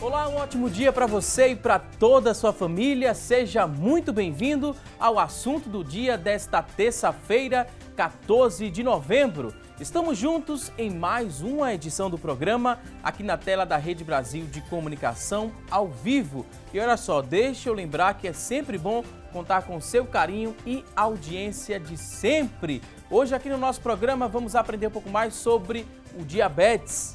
Olá, um ótimo dia para você e para toda a sua família. Seja muito bem-vindo ao assunto do dia desta terça-feira, 14 de novembro. Estamos juntos em mais uma edição do programa aqui na tela da Rede Brasil de Comunicação ao vivo. E olha só, deixa eu lembrar que é sempre bom contar com o seu carinho e audiência de sempre. Hoje aqui no nosso programa vamos aprender um pouco mais sobre o diabetes.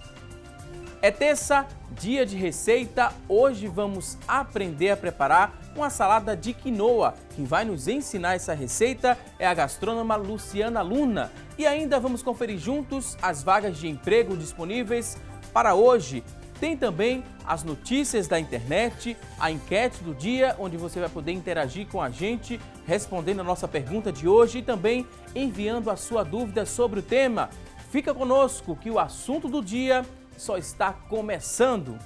É terça, dia de receita. Hoje vamos aprender a preparar uma salada de quinoa. Quem vai nos ensinar essa receita é a gastrônoma Luciana Luna. E ainda vamos conferir juntos as vagas de emprego disponíveis para hoje. Tem também as notícias da internet, a enquete do dia, onde você vai poder interagir com a gente, respondendo a nossa pergunta de hoje e também enviando a sua dúvida sobre o tema. Fica conosco que o assunto do dia só está começando.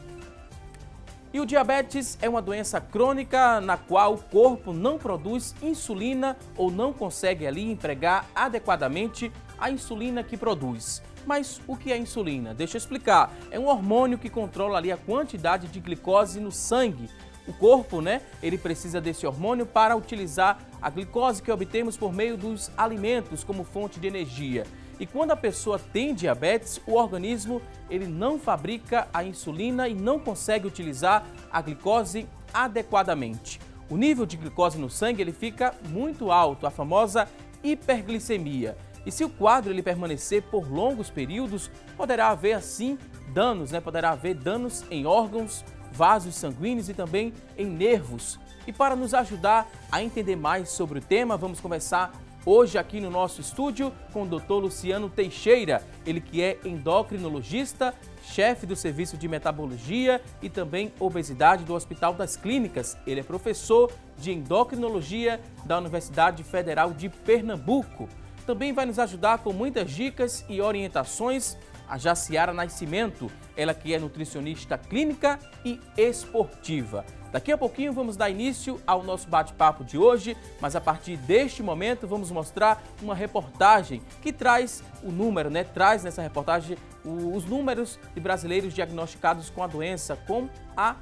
E o diabetes é uma doença crônica na qual o corpo não produz insulina ou não consegue ali empregar adequadamente a insulina que produz. Mas o que é insulina? Deixa eu explicar. É um hormônio que controla ali a quantidade de glicose no sangue. O corpo, ele precisa desse hormônio para utilizar a glicose que obtemos por meio dos alimentos como fonte de energia. E quando a pessoa tem diabetes, o organismo ele não fabrica a insulina e não consegue utilizar a glicose adequadamente. O nível de glicose no sangue ele fica muito alto, a famosa hiperglicemia. E se o quadro ele permanecer por longos períodos, poderá haver assim danos, Poderá haver danos em órgãos, vasos sanguíneos e também em nervos. E para nos ajudar a entender mais sobre o tema, vamos conversar hoje aqui no nosso estúdio com o Dr. Luciano Teixeira, ele que é endocrinologista, chefe do Serviço de Metabologia e também Obesidade do Hospital das Clínicas. Ele é professor de endocrinologia da Universidade Federal de Pernambuco. Também vai nos ajudar com muitas dicas e orientações a Jaciara Nascimento, ela que é nutricionista clínica e esportiva. Daqui a pouquinho vamos dar início ao nosso bate-papo de hoje, mas a partir deste momento vamos mostrar uma reportagem que traz o número, Traz nessa reportagem os números de brasileiros diagnosticados com a doença, com a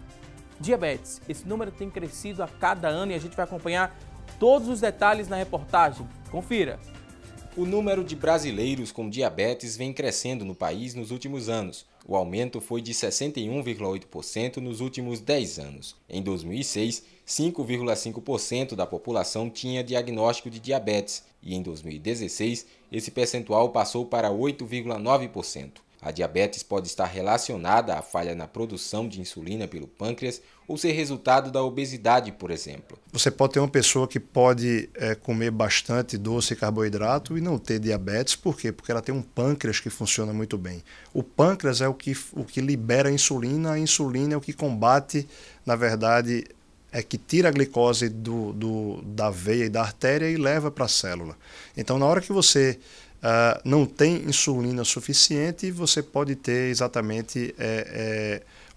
diabetes. Esse número tem crescido a cada ano e a gente vai acompanhar todos os detalhes na reportagem. Confira! O número de brasileiros com diabetes vem crescendo no país nos últimos anos. O aumento foi de 61,8% nos últimos 10 anos. Em 2006, 5,5% da população tinha diagnóstico de diabetes e em 2016, esse percentual passou para 8,9%. A diabetes pode estar relacionada à falha na produção de insulina pelo pâncreas ou ser resultado da obesidade, por exemplo. Você pode ter uma pessoa que pode comer bastante doce e carboidrato e não ter diabetes. Por quê? Porque ela tem um pâncreas que funciona muito bem. O pâncreas é o que libera a insulina é o que combate, na verdade, que tira a glicose da veia e da artéria e leva para a célula. Então, na hora que você não tem insulina suficiente, você pode ter exatamente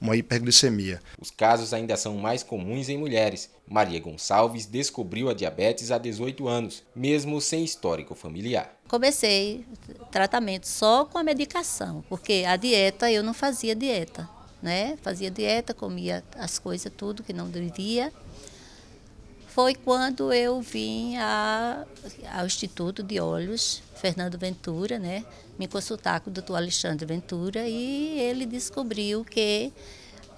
uma hiperglicemia. Os casos ainda são mais comuns em mulheres. Maria Gonçalves descobriu a diabetes há 18 anos, mesmo sem histórico familiar. Comecei tratamento só com a medicação, porque a dieta, eu não fazia dieta, Fazia dieta, comia as coisas, tudo que não devia. Foi quando eu vim ao Instituto de Olhos, Fernando Ventura, me consultar com o doutor Alexandre Ventura e ele descobriu que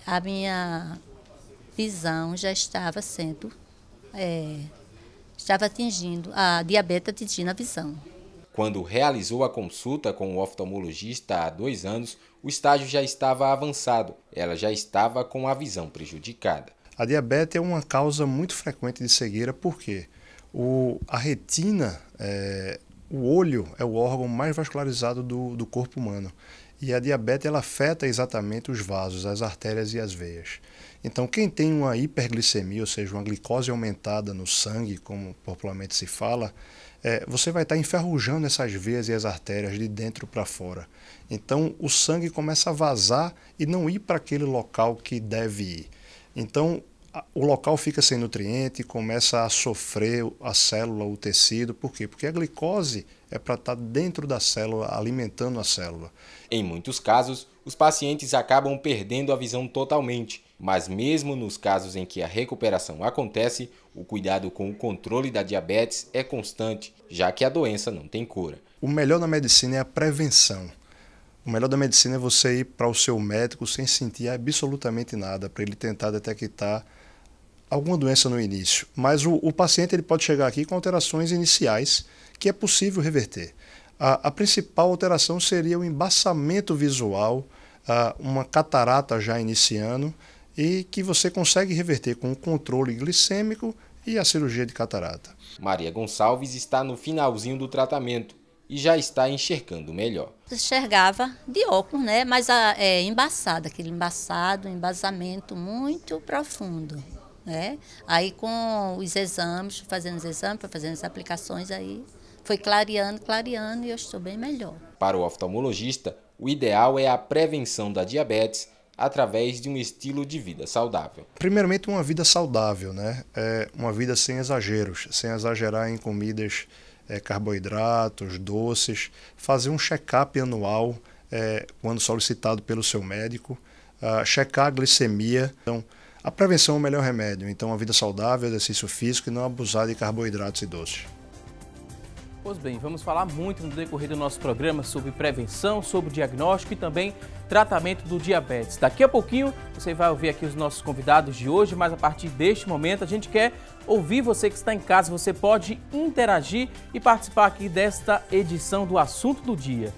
a minha visão já estava atingindo, a diabetes atingindo a visão. Quando realizou a consulta com o oftalmologista há 2 anos, o estágio já estava avançado, ela já estava com a visão prejudicada. A diabetes é uma causa muito frequente de cegueira, porque a retina, o olho é o órgão mais vascularizado do corpo humano. E a diabetes ela afeta exatamente os vasos, as artérias e as veias. Então, quem tem uma hiperglicemia, ou seja, uma glicose aumentada no sangue, como popularmente se fala, você vai estar enferrujando essas veias e as artérias de dentro para fora. Então, o sangue começa a vazar e não ir para aquele local que deve ir. Então, o local fica sem nutriente, começa a sofrer a célula, o tecido. Por quê? Porque a glicose é para estar dentro da célula, alimentando a célula. Em muitos casos, os pacientes acabam perdendo a visão totalmente. Mas mesmo nos casos em que a recuperação acontece, o cuidado com o controle da diabetes é constante, já que a doença não tem cura. O melhor da medicina é a prevenção. O melhor da medicina é você ir para o seu médico sem sentir absolutamente nada, para ele tentar detectar alguma doença no início. Mas o paciente ele pode chegar aqui com alterações iniciais que é possível reverter. A principal alteração seria o embaçamento visual, uma catarata já iniciando, e que você consegue reverter com o controle glicêmico e a cirurgia de catarata. Maria Gonçalves está no finalzinho do tratamento e já está enxergando melhor. Enxergava de óculos, né? Mas embaçado, aquele embasamento muito profundo, né? Aí com os exames, fazendo as aplicações, aí foi clareando e eu estou bem melhor. Para o oftalmologista, o ideal é a prevenção da diabetes através de um estilo de vida saudável. Primeiramente, uma vida saudável, né? Uma vida sem exageros, sem exagerar em comidas, carboidratos, doces, fazer um check-up anual quando solicitado pelo seu médico, checar a glicemia. Então, a prevenção é o melhor remédio. Então, uma vida saudável, exercício físico e não abusar de carboidratos e doces. Pois bem, vamos falar muito no decorrer do nosso programa sobre prevenção, sobre diagnóstico e também tratamento do diabetes. Daqui a pouquinho você vai ouvir aqui os nossos convidados de hoje, mas a partir deste momento a gente quer ouvir você que está em casa. Você pode interagir e participar aqui desta edição do Assunto do Dia.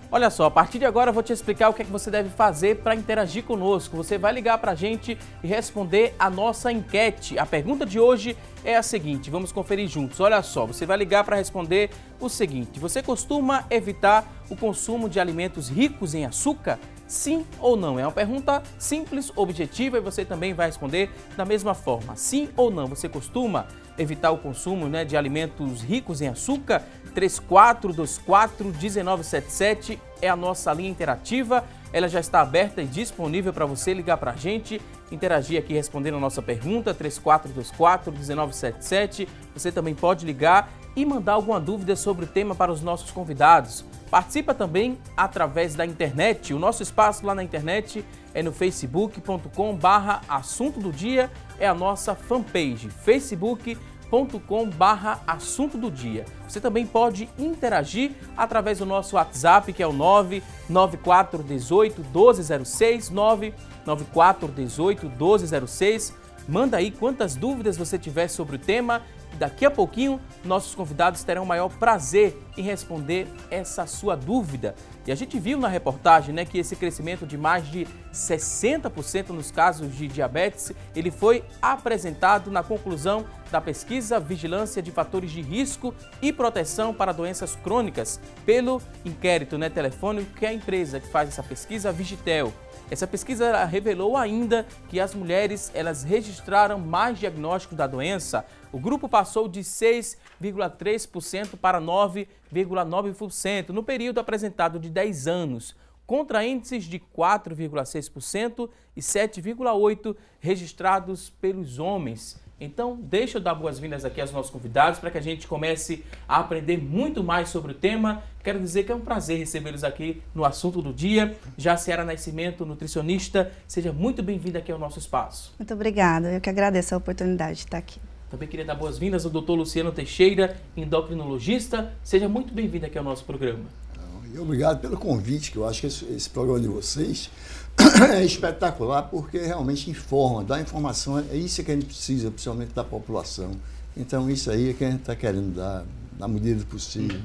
Olha só, a partir de agora eu vou te explicar o que é que você deve fazer para interagir conosco. Você vai ligar para a gente e responder a nossa enquete. A pergunta de hoje é a seguinte, vamos conferir juntos. Olha só, você vai ligar para responder o seguinte: você costuma evitar o consumo de alimentos ricos em açúcar? Sim ou não? É uma pergunta simples, objetiva, e você também vai responder da mesma forma. Sim ou não? Você costuma evitar o consumo, de alimentos ricos em açúcar? 3424-1977 é a nossa linha interativa. Ela já está aberta e disponível para você ligar para a gente, interagir aqui respondendo a nossa pergunta, 3424-1977. Você também pode ligar e mandar alguma dúvida sobre o tema para os nossos convidados. Participa também através da internet. O nosso espaço lá na internet é no facebook.com/assunto do dia, é a nossa fanpage, facebook.com/assunto do dia. Você também pode interagir através do nosso WhatsApp, que é o 99418-1206, 99418-1206. Manda aí quantas dúvidas você tiver sobre o tema. Daqui a pouquinho, nossos convidados terão o maior prazer em responder essa sua dúvida. E a gente viu na reportagem, que esse crescimento de mais de 60% nos casos de diabetes, ele foi apresentado na conclusão da pesquisa Vigilância de Fatores de Risco e Proteção para Doenças Crônicas, pelo inquérito telefônico que é a empresa que faz essa pesquisa, a Vigitel. Essa pesquisa revelou ainda que as mulheres elas registraram mais diagnósticos da doença. O grupo passou de 6,3% para 9,9% no período apresentado de 10 anos, contra índices de 4,6% e 7,8% registrados pelos homens. Então, deixa eu dar boas-vindas aqui aos nossos convidados para que a gente comece a aprender muito mais sobre o tema. Quero dizer que é um prazer recebê-los aqui no Assunto do Dia. Jaciara Nascimento, nutricionista, seja muito bem-vinda aqui ao nosso espaço. Muito obrigada, eu que agradeço a oportunidade de estar aqui. Também queria dar boas-vindas ao Dr. Luciano Teixeira, endocrinologista. Seja muito bem-vindo aqui ao nosso programa. E obrigado pelo convite, que eu acho que esse programa de vocês é espetacular, porque realmente informa, dá informação, é isso que a gente precisa, principalmente da população. Então isso aí é que a gente está querendo dar, na medida do possível.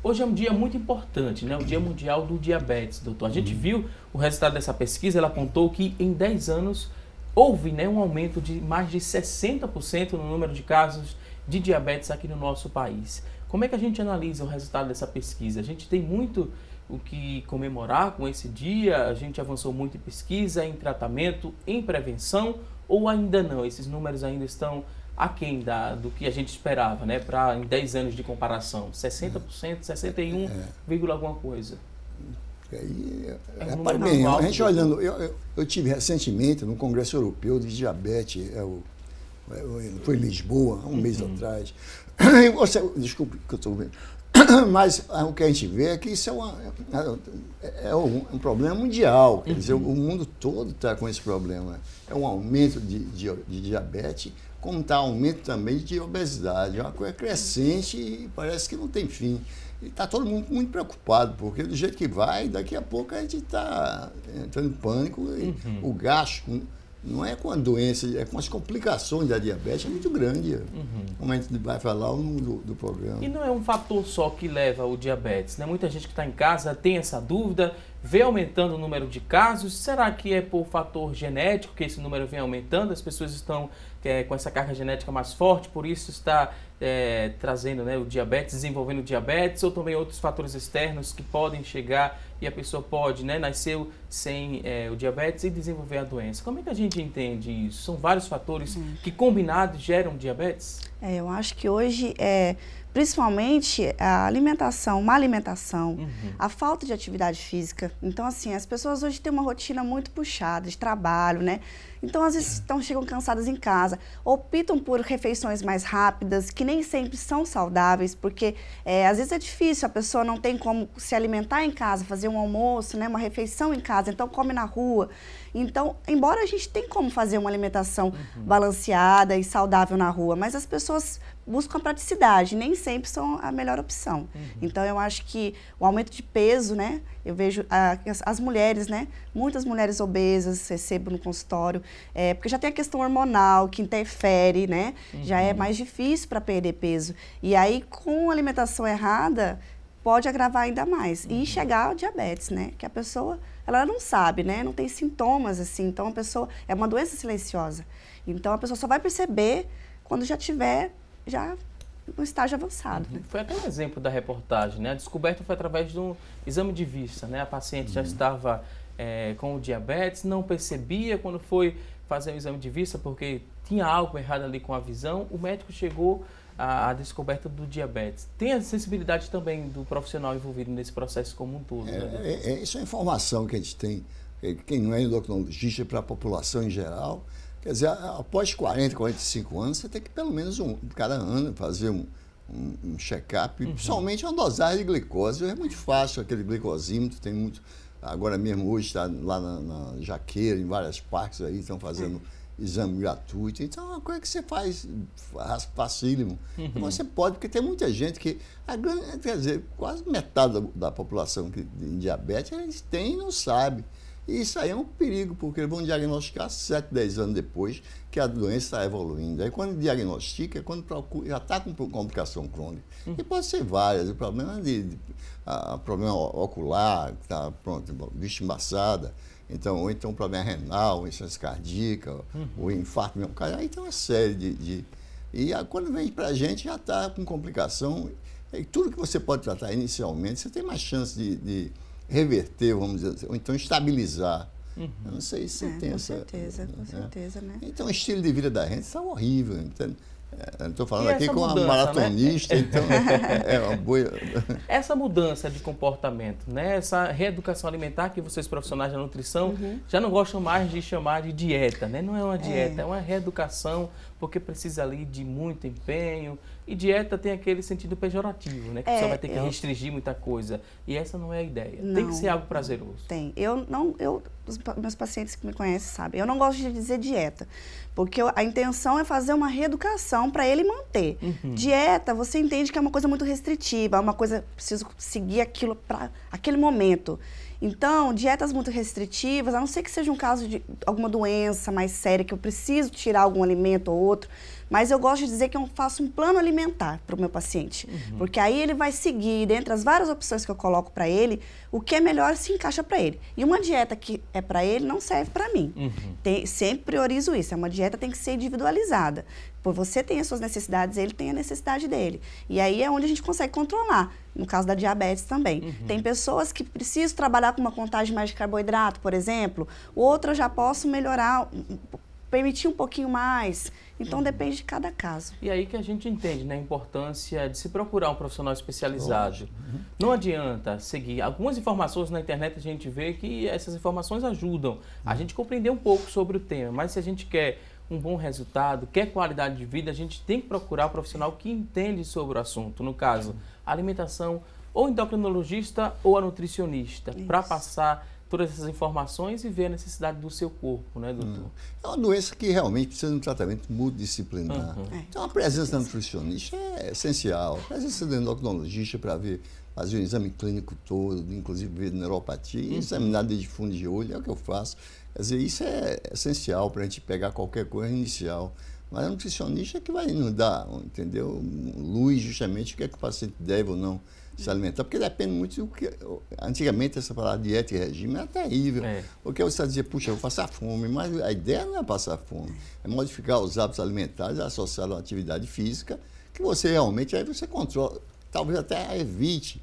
Hoje é um dia muito importante, o Dia Mundial do Diabetes, doutor. A gente viu o resultado dessa pesquisa, ela apontou que em 10 anos houve um aumento de mais de 60% no número de casos de diabetes aqui no nosso país. Como é que a gente analisa o resultado dessa pesquisa? A gente tem muito o que comemorar com esse dia? A gente avançou muito em pesquisa, em tratamento, em prevenção, ou ainda não? Esses números ainda estão aquém do que a gente esperava, para em 10 anos de comparação? 60%, 61, alguma coisa. A gente olhando, eu tive recentemente no Congresso Europeu de Diabetes, foi em Lisboa, há um mês atrás. Desculpe que eu estou vendo. Mas o que a gente vê é que isso é um problema mundial. Quer dizer, o mundo todo está com esse problema. É um aumento de diabetes, como está aumento também de obesidade. É uma coisa crescente e parece que não tem fim. E está todo mundo muito preocupado, porque do jeito que vai, daqui a pouco a gente está entrando em pânico. E o gasto não é com a doença, é com as complicações da diabetes, é muito grande. Como a gente vai falar ao longo do programa. E não é um fator só que leva ao diabetes, né? Muita gente que está em casa tem essa dúvida, vê aumentando o número de casos. Será que é por fator genético que esse número vem aumentando? As pessoas estão com essa carga genética mais forte, por isso está trazendo, né, o diabetes, desenvolvendo o diabetes, ou também outros fatores externos que podem chegar e a pessoa pode, né, nascer sem o diabetes e desenvolver a doença. Como é que a gente entende isso? São vários fatores que combinados geram diabetes? Eu acho que hoje, principalmente a alimentação, má alimentação, a falta de atividade física. Então, assim, as pessoas hoje têm uma rotina muito puxada de trabalho, né? Então, às vezes, chegam cansadas em casa, optam por refeições mais rápidas, que nem sempre são saudáveis, porque às vezes é difícil, a pessoa não tem como se alimentar em casa, fazer um almoço, né, uma refeição em casa, então come na rua. Então, embora a gente tenha como fazer uma alimentação balanceada e saudável na rua, mas as pessoas buscam a praticidade, nem sempre são a melhor opção. Então, eu acho que o aumento de peso, né, eu vejo as mulheres, né, muitas mulheres obesas recebo no consultório, porque já tem a questão hormonal que interfere, né, já é mais difícil para perder peso. E aí, com a alimentação errada, pode agravar ainda mais. E chegar ao diabetes, né, que a pessoa, ela não sabe, né, não tem sintomas, assim, então a pessoa, é uma doença silenciosa. Então, a pessoa só vai perceber quando já tiver no estágio avançado. Né? Foi até um exemplo da reportagem, né? A descoberta foi através de um exame de vista, né? A paciente já estava com o diabetes, não percebia quando foi fazer o exame de vista porque tinha algo errado ali com a visão, o médico chegou à descoberta do diabetes. Tem a sensibilidade também do profissional envolvido nesse processo como um todo. Né? Isso é informação que a gente tem, quem não é endocrinologista, para a população em geral. Quer dizer, após 40, 45 anos, você tem que pelo menos cada ano fazer um check-up, principalmente uma dosagem de glicose. É muito fácil, aquele glicosímetro, tem muito. Agora mesmo, hoje está lá na Jaqueira, em várias parques aí, estão fazendo exame gratuito. Então, é uma coisa que você faz facílimo. Então, você pode, porque tem muita gente que, quer dizer, quase metade da população que tem diabetes, eles têm e não sabe. E isso aí é um perigo, porque eles vão diagnosticar 7, 10 anos depois que a doença está evoluindo. Aí quando diagnostica, é quando já está com complicação crônica. E pode ser várias. O problema problema ocular, que está vista embaçada, ou então problema renal, insuficiência cardíaca, ou infarto miocárdio. Aí tem uma série E quando vem para a gente, já está com complicação. E tudo que você pode tratar inicialmente, você tem mais chance de reverter, vamos dizer assim, ou então estabilizar. Eu não sei se você tem com essa... certeza, né? Então, o estilo de vida da gente está horrível. Estou falando E aqui essa com mudança, uma maratonista, né? Então é uma boa... Essa mudança de comportamento, né? Essa reeducação alimentar que vocês profissionais da nutrição já não gostam mais de chamar de dieta, né? Não é uma dieta, é uma reeducação, porque precisa ali de muito empenho. E dieta tem aquele sentido pejorativo, né? Que você vai ter que restringir muita coisa. E essa não é a ideia. Não, tem que ser algo prazeroso. Tem. Os meus pacientes que me conhecem sabem, eu não gosto de dizer dieta, porque a intenção é fazer uma reeducação para ele manter. Dieta, você entende que é uma coisa muito restritiva, é uma coisa, preciso seguir aquilo para aquele momento. Então, dietas muito restritivas, a não ser que seja um caso de alguma doença mais séria, que eu preciso tirar algum alimento ou outro, mas eu gosto de dizer que eu faço um plano alimentar para o meu paciente, porque aí ele vai seguir, dentre as várias opções que eu coloco para ele, o que é melhor se encaixa para ele. E uma dieta que é para ele não serve para mim. Sempre priorizo isso, uma dieta tem que ser individualizada. Você tem as suas necessidades, ele tem a necessidade dele. E aí é onde a gente consegue controlar, no caso da diabetes também. Tem pessoas que precisam trabalhar com uma contagem mais de carboidrato, por exemplo, outra eu já posso melhorar, permitir um pouquinho mais. Então, depende de cada caso. E aí que a gente entende, né, a importância de se procurar um profissional especializado. Não adianta seguir. Algumas informações na internet a gente vê que essas informações ajudam a gente compreender um pouco sobre o tema, mas se a gente quer um bom resultado, quer qualidade de vida, a gente tem que procurar um profissional que entende sobre o assunto. No caso, a alimentação, ou endocrinologista ou a nutricionista, para passar todas essas informações e ver a necessidade do seu corpo, né, doutor? É uma doença que realmente precisa de um tratamento multidisciplinar. Então, a presença da nutricionista é essencial. A presença do endocrinologista para fazer um exame clínico todo, inclusive ver neuropatia, examinar desde fundo de olho, é o que eu faço. Quer dizer, isso é essencial para a gente pegar qualquer coisa inicial. Mas a nutricionista é que vai nos dar, entendeu, luz justamente o que é que o paciente deve ou não se alimentar, porque depende muito do que... Antigamente, essa palavra dieta e regime era terrível. Porque você dizia, puxa, eu vou passar fome, mas a ideia não é passar fome, é modificar os hábitos alimentares associados à atividade física, que você realmente, aí você controla, talvez até evite,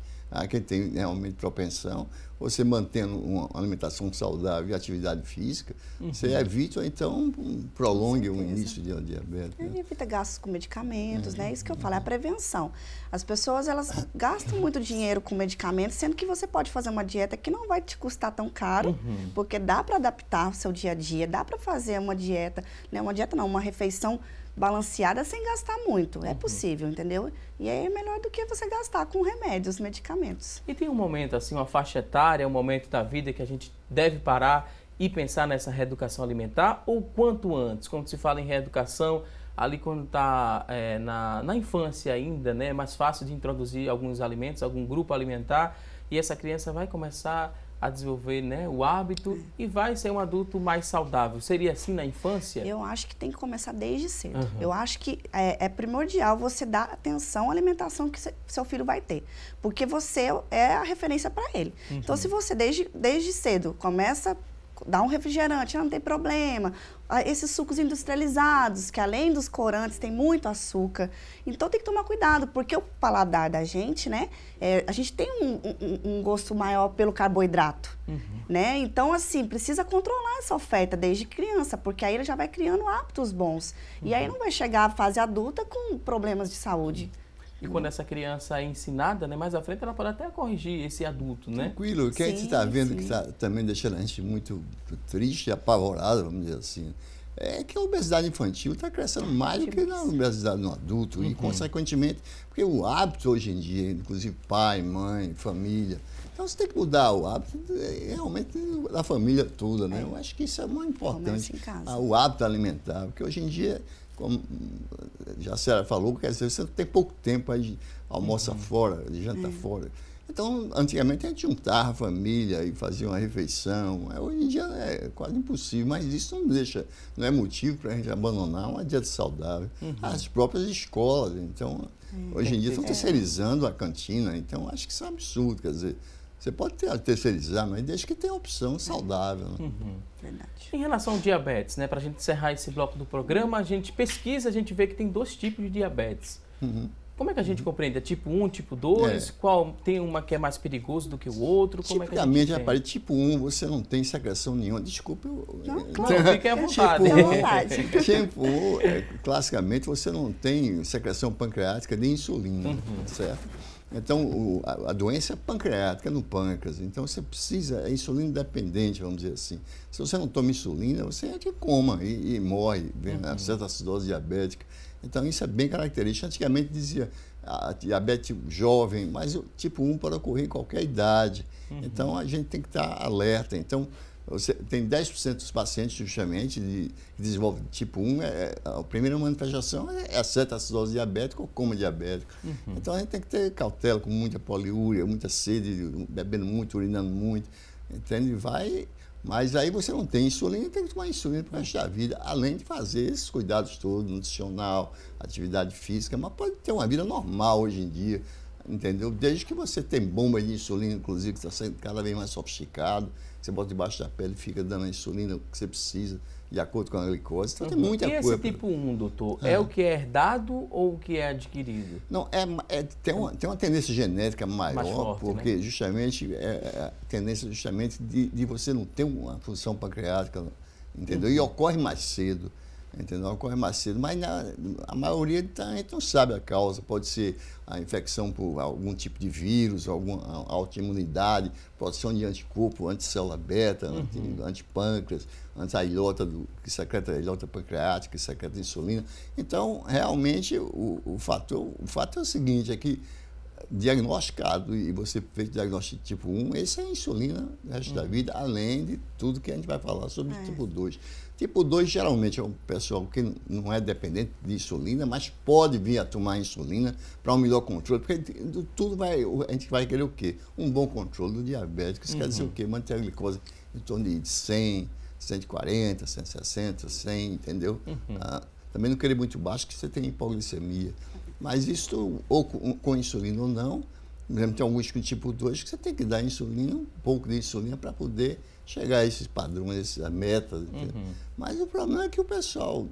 quem tem realmente propensão, você mantendo uma alimentação saudável e atividade física, você evita ou então prolongue o início de uma diabetes. Né? Evita gastos com medicamentos, né? Isso que eu falo, é a prevenção. As pessoas, elas gastam muito dinheiro com medicamentos, sendo que você pode fazer uma dieta que não vai te custar tão caro, porque dá para adaptar o seu dia a dia, dá para fazer uma dieta, né? Uma dieta não, uma refeição balanceada sem gastar muito. É possível, entendeu? E aí é melhor do que você gastar com remédios, medicamentos. E tem um momento, assim, uma faixa etária, um momento da vida que a gente deve parar e pensar nessa reeducação alimentar, ou quanto antes? Quando se fala em reeducação, ali quando está na infância ainda, né, é mais fácil de introduzir alguns alimentos, algum grupo alimentar, e essa criança vai começar a desenvolver, né, o hábito e vai ser um adulto mais saudável. Seria assim na infância? Eu acho que tem que começar desde cedo. Eu acho que é primordial você dar atenção à alimentação que seu filho vai ter. Porque você é a referência para ele. Então, se você desde cedo começa... Dá um refrigerante, não tem problema. Esses sucos industrializados, que além dos corantes, tem muito açúcar. Então, tem que tomar cuidado, porque o paladar da gente, né? A gente tem um gosto maior pelo carboidrato, né? Então, assim, precisa controlar essa oferta desde criança, porque aí ele já vai criando hábitos bons. E aí não vai chegar à fase adulta com problemas de saúde. E quando essa criança é ensinada, né, mais à frente ela pode até corrigir esse adulto, né? Tranquilo. O que a gente está vendo que está também deixando a gente muito triste e apavorado, vamos dizer assim, é que a obesidade infantil está crescendo mais do que na obesidade no adulto. E, consequentemente, porque o hábito hoje em dia, inclusive pai, mãe, família, então você tem que mudar o hábito realmente da família toda, né? Eu acho que isso é muito importante. O hábito alimentar, porque hoje em dia... Como já a senhora falou, quer dizer, você tem pouco tempo aí, almoça fora, janta fora. Então, antigamente a gente juntava a família e fazia uma refeição. Hoje em dia é quase impossível, mas isso não é motivo para a gente abandonar uma dieta saudável. As próprias escolas, então, hoje em dia estão terceirizando a cantina, então acho que isso é um absurdo, quer dizer, você pode terceirizar, mas desde que tenha opção saudável. Né? Verdade. Em relação ao diabetes, né, para a gente encerrar esse bloco do programa, a gente pesquisa, a gente vê que tem 2 tipos de diabetes. Como é que a gente compreende? É tipo 1, tipo 2? Qual tem uma que é mais perigoso do que o outro? Como é que a gente entende? Rapaz, tipo 1, você não tem secreção nenhuma. Desculpa. Não, fique à vontade. Tipo 1, classicamente, você não tem secreção pancreática nem insulina, certo? Então, a doença é pancreática no pâncreas. Então, você precisa, é insulina dependente, vamos dizer assim. Se você não toma insulina, você é que coma e morre, vem a certa acidose diabética. Então, isso é bem característico. Antigamente dizia a diabetes jovem, mas o tipo 1 pode ocorrer em qualquer idade. Então, a gente tem que estar alerta. Então, você tem 10% dos pacientes, justamente, que desenvolvem tipo 1, a primeira manifestação é a certa acidose diabética ou coma diabético. Então, a gente tem que ter cautela com muita poliúria, muita sede, bebendo muito, urinando muito, entende? Mas aí você não tem insulina, tem que tomar insulina para o resto da vida, além de fazer esses cuidados todos, nutricional, atividade física, mas pode ter uma vida normal hoje em dia, entendeu? Desde que você tem bomba de insulina, inclusive, que está sendo cada vez mais sofisticado, você bota debaixo da pele e fica dando a insulina que você precisa, de acordo com a glicose. Então tem muita coisa. E esse tipo 1, doutor, é o que é herdado ou o que é adquirido? Não, tem uma tendência genética maior, mais forte, porque né? justamente a tendência justamente de você não ter uma função pancreática, entendeu? E ocorre mais cedo. entendeu? Ocorre mais cedo, mas a maioria a gente não sabe a causa. Pode ser a infecção por algum tipo de vírus, alguma autoimunidade, produção de anticorpo, anticélula beta, antipâncreas, anti-ilhota, que secreta a ilhota pancreática, que secreta insulina. Então, realmente, o fato é o seguinte, é que diagnosticado e você fez diagnóstico tipo 1, esse é a insulina o resto da vida, além de tudo que a gente vai falar sobre o tipo 2. Tipo 2 geralmente é um pessoal que não é dependente de insulina, mas pode vir a tomar insulina para um melhor controle, porque a gente vai querer o quê? Um bom controle do diabetes, isso quer dizer o quê? Manter a glicose em torno de 100, 140, 160, 100, entendeu? Também não querer muito baixo, que você tem hipoglicemia. Mas isso, ou com insulina ou não, mesmo tem alguns com tipo 2 que você tem que dar insulina, um pouco de insulina para poder chegar a esses padrões, essas metas. Mas o problema é que o pessoal...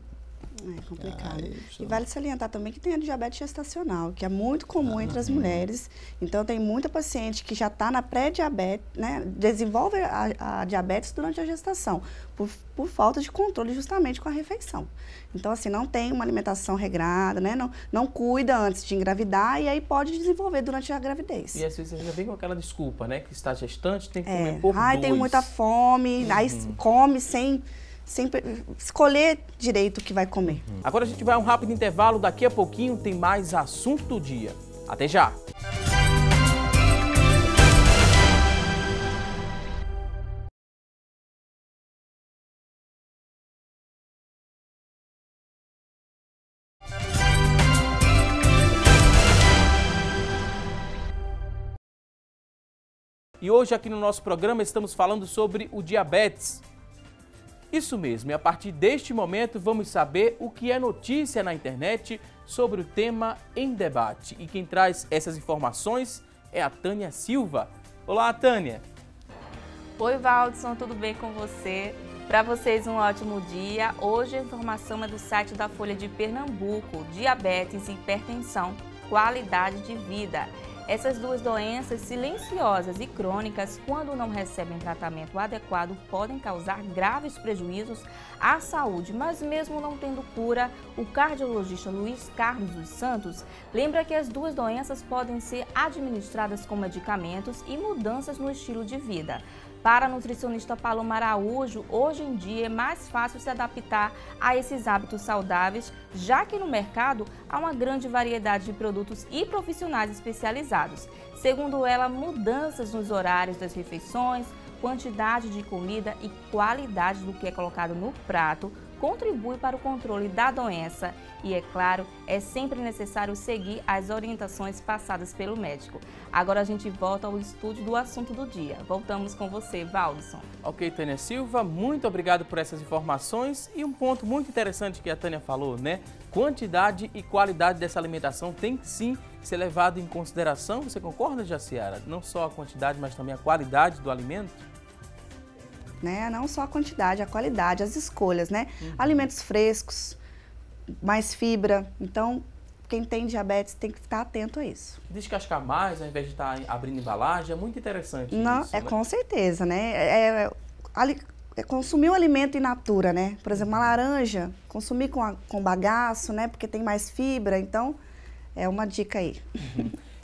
É complicado. E vale salientar também que tem a diabetes gestacional, que é muito comum entre as mulheres. Então, tem muita paciente que já está na pré-diabetes, né? Desenvolve a diabetes durante a gestação, por falta de controle justamente com a refeição. Então, assim, não tem uma alimentação regrada, né? Não cuida antes de engravidar e aí pode desenvolver durante a gravidez. E às vezes você já vem com aquela desculpa, né? Que está gestante, tem que comer por 2. Tenho muita fome, aí come sem escolher direito o que vai comer. Agora a gente vai a um rápido intervalo, daqui a pouquinho tem mais assunto do dia. Até já! E hoje aqui no nosso programa estamos falando sobre o diabetes. Isso mesmo, e a partir deste momento vamos saber o que é notícia na internet sobre o tema em debate. E quem traz essas informações é a Tânia Silva. Olá, Tânia! Oi, Valdson, tudo bem com você? Para vocês um ótimo dia. Hoje a informação é do site da Folha de Pernambuco, diabetes e hipertensão, qualidade de vida. Essas duas doenças silenciosas e crônicas, quando não recebem tratamento adequado, podem causar graves prejuízos à saúde. Mas mesmo não tendo cura, o cardiologista Luiz Carlos dos Santos lembra que as duas doenças podem ser administradas com medicamentos e mudanças no estilo de vida. Para a nutricionista Paloma Araújo, hoje em dia é mais fácil se adaptar a esses hábitos saudáveis, já que no mercado há uma grande variedade de produtos e profissionais especializados. Segundo ela, mudanças nos horários das refeições, quantidade de comida e qualidade do que é colocado no prato contribui para o controle da doença e, é claro, é sempre necessário seguir as orientações passadas pelo médico. Agora a gente volta ao estúdio do assunto do dia. Voltamos com você, Valdson. Ok, Tânia Silva, muito obrigado por essas informações e um ponto muito interessante que a Tânia falou, né? Quantidade e qualidade dessa alimentação tem sim ser levado em consideração. Você concorda, Jaciara? Não só a quantidade, mas também a qualidade do alimento? Né? Não só a quantidade, a qualidade, as escolhas, né? Alimentos frescos, mais fibra. Então, quem tem diabetes tem que estar atento a isso. Descascar mais, ao invés de estar abrindo embalagem, é muito interessante Não, isso, né? Com certeza, né? Consumir o alimento in natura, né? Por exemplo, uma laranja, consumir com bagaço, né? Porque tem mais fibra, então é uma dica aí.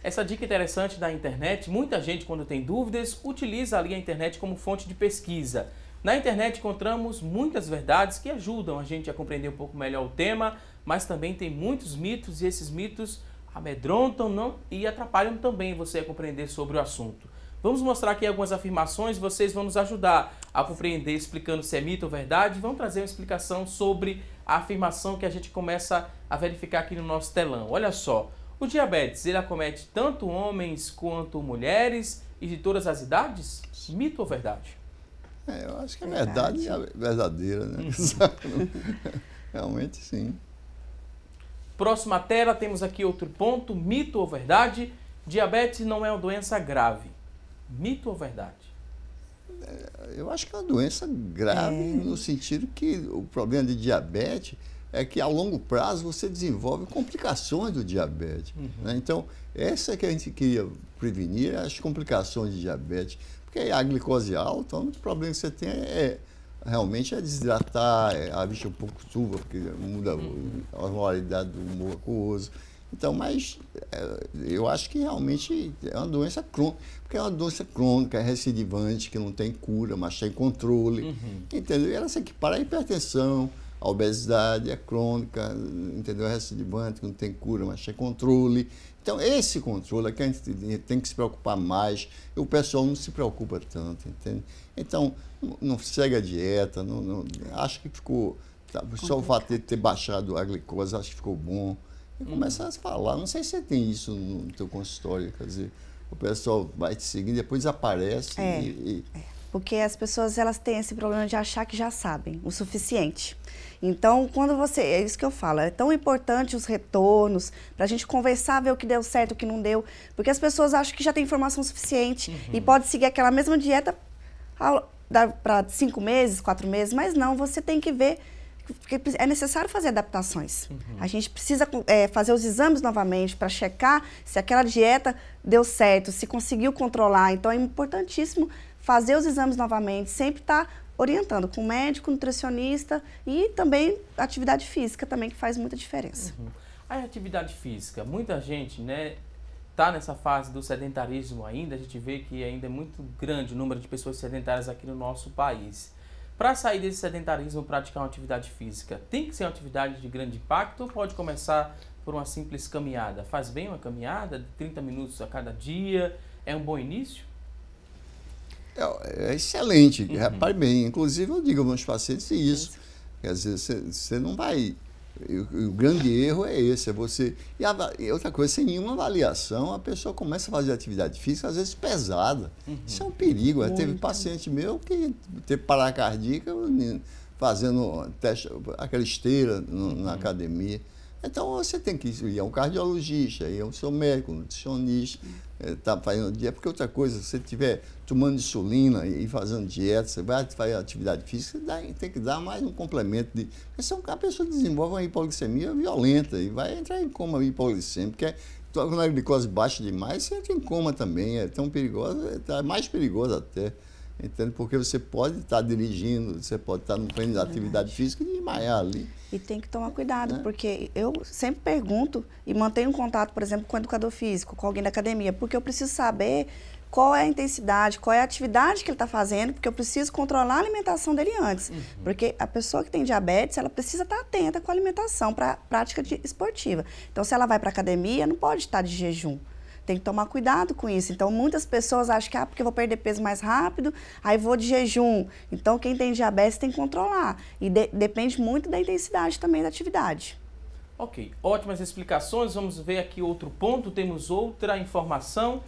Essa dica interessante da internet, muita gente, quando tem dúvidas, utiliza ali a internet como fonte de pesquisa. Na internet encontramos muitas verdades que ajudam a gente a compreender um pouco melhor o tema, mas também tem muitos mitos e esses mitos amedrontam e atrapalham também você a compreender sobre o assunto. Vamos mostrar aqui algumas afirmações, vocês vão nos ajudar a compreender explicando se é mito ou verdade. Vamos trazer uma explicação sobre a afirmação que a gente começa a verificar aqui no nosso telão. Olha só. O diabetes, ele acomete tanto homens quanto mulheres e de todas as idades? Mito ou verdade? Eu acho que é verdade verdadeira, né? Realmente sim. Próxima tela, temos aqui outro ponto, mito ou verdade? Diabetes não é uma doença grave. Mito ou verdade? Eu acho que é uma doença grave no sentido que o problema de diabetes é que a longo prazo você desenvolve complicações do diabetes. Né? Então, essa é que a gente queria prevenir, as complicações de diabetes. Porque a glicose alta, o único problema que você tem é realmente é desidratar, a vista um pouco turva, porque muda a normalidade do humor aquoso. Então, mas eu acho que realmente é uma doença crônica, porque é uma doença crônica, é recidivante, que não tem cura, mas tem controle, entendeu? E ela se equipara à hipertensão, a obesidade é crônica, entendeu? É recidivante, que não tem cura, mas tem controle. Então, esse controle é que a gente tem que se preocupar mais, e o pessoal não se preocupa tanto, entende? Então, não segue a dieta, acho que ficou... Só o fato de ter baixado a glicose, acho que ficou bom. E começa a falar, não sei se você tem isso no teu consultório, quer dizer, o pessoal vai te seguir, depois aparece Porque as pessoas, elas têm esse problema de achar que já sabem o suficiente. Então, quando você... É isso que eu falo, é tão importante os retornos, para a gente conversar, ver o que deu certo, o que não deu, porque as pessoas acham que já tem informação suficiente e pode seguir aquela mesma dieta para 5 meses, 4 meses, mas não, você tem que ver, porque é necessário fazer adaptações. A gente precisa fazer os exames novamente para checar se aquela dieta deu certo, se conseguiu controlar. Então, é importantíssimo fazer os exames novamente, sempre estar orientando com médico, nutricionista e também atividade física também, que faz muita diferença. A atividade física, muita gente, né, tá nessa fase do sedentarismo ainda, a gente vê que ainda é muito grande o número de pessoas sedentárias aqui no nosso país. Para sair desse sedentarismo, praticar uma atividade física, tem que ser uma atividade de grande impacto ou pode começar por uma simples caminhada? Faz bem uma caminhada de 30 minutos a cada dia? É um bom início? É excelente, repare bem. Inclusive, eu digo aos meus pacientes isso. Quer dizer, você não vai... O grande erro é esse, é você... E outra coisa, sem nenhuma avaliação, a pessoa começa a fazer atividade física, às vezes pesada. Isso é um perigo. Teve paciente meu que teve parada cardíaca fazendo teste, aquela esteira na academia. Então, você tem que ir a um cardiologista, ir ao seu médico, nutricionista, tá fazendo dieta, porque outra coisa, se você estiver tomando insulina e fazendo dieta, você vai fazer atividade física, tem que dar mais um complemento de... Porque a pessoa desenvolve uma hipoglicemia violenta e vai entrar em coma hipoglicêmico, porque quando a glicose baixa demais, você entra em coma também, é tão perigoso, é mais perigoso até. Entende? Porque você pode estar dirigindo, você pode estar no plano de atividade física e desmaiar ali. E tem que tomar cuidado, porque eu sempre pergunto e mantenho um contato, por exemplo, com o educador físico, com alguém da academia, porque eu preciso saber qual é a intensidade, qual é a atividade que ele está fazendo, porque eu preciso controlar a alimentação dele antes. Porque a pessoa que tem diabetes, ela precisa estar atenta com a alimentação para a prática esportiva. Então, se ela vai para a academia, não pode estar de jejum. Tem que tomar cuidado com isso. Então, muitas pessoas acham que porque eu vou perder peso mais rápido, aí vou de jejum. Então, quem tem diabetes tem que controlar. E depende muito da intensidade também da atividade. Ok, ótimas explicações. Vamos ver aqui outro ponto. Temos outra informação.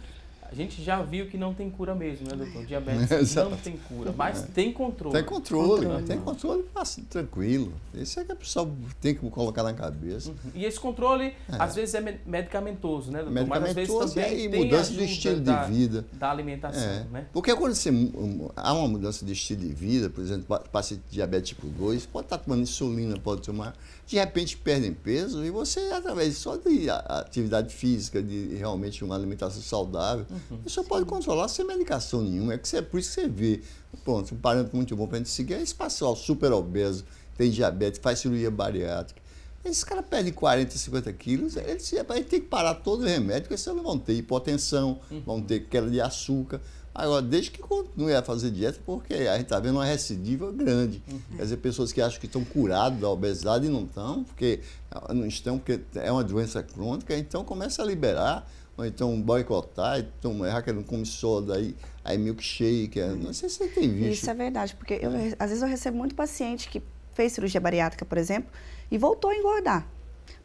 A gente já viu que não tem cura mesmo, né, doutor? Diabetes não tem cura, mas tem controle. Tem controle, tem controle fácil, tranquilo. Isso é que a pessoa tem que colocar na cabeça. E esse controle, às vezes, é medicamentoso, né, doutor? Mas às vezes também tem mudança do estilo de vida. Da alimentação, né? Porque quando há uma mudança de estilo de vida, por exemplo, paciente de diabetes tipo 2, pode estar tomando insulina, pode tomar... De repente perdem peso e você, através só de atividade física, de realmente uma alimentação saudável, você pode controlar sem medicação nenhuma. Por isso que você vê, pronto, um parâmetro muito bom para a gente seguir é esse pessoal super obeso, tem diabetes, faz cirurgia bariátrica. Esses caras perdem 40, 50 quilos, eles têm que parar todo o remédio, porque senão vão ter hipotensão, vão ter queda de açúcar. Agora, desde que continue a fazer dieta, porque a gente está vendo uma recidiva grande. Quer dizer, pessoas que acham que estão curadas da obesidade e não estão, porque é uma doença crônica, então começa a liberar, ou então boicotar, então errar que não come soda, aí milkshake, não sei se você tem visto. Isso é verdade, porque às vezes eu recebo muito paciente que fez cirurgia bariátrica, por exemplo, e voltou a engordar.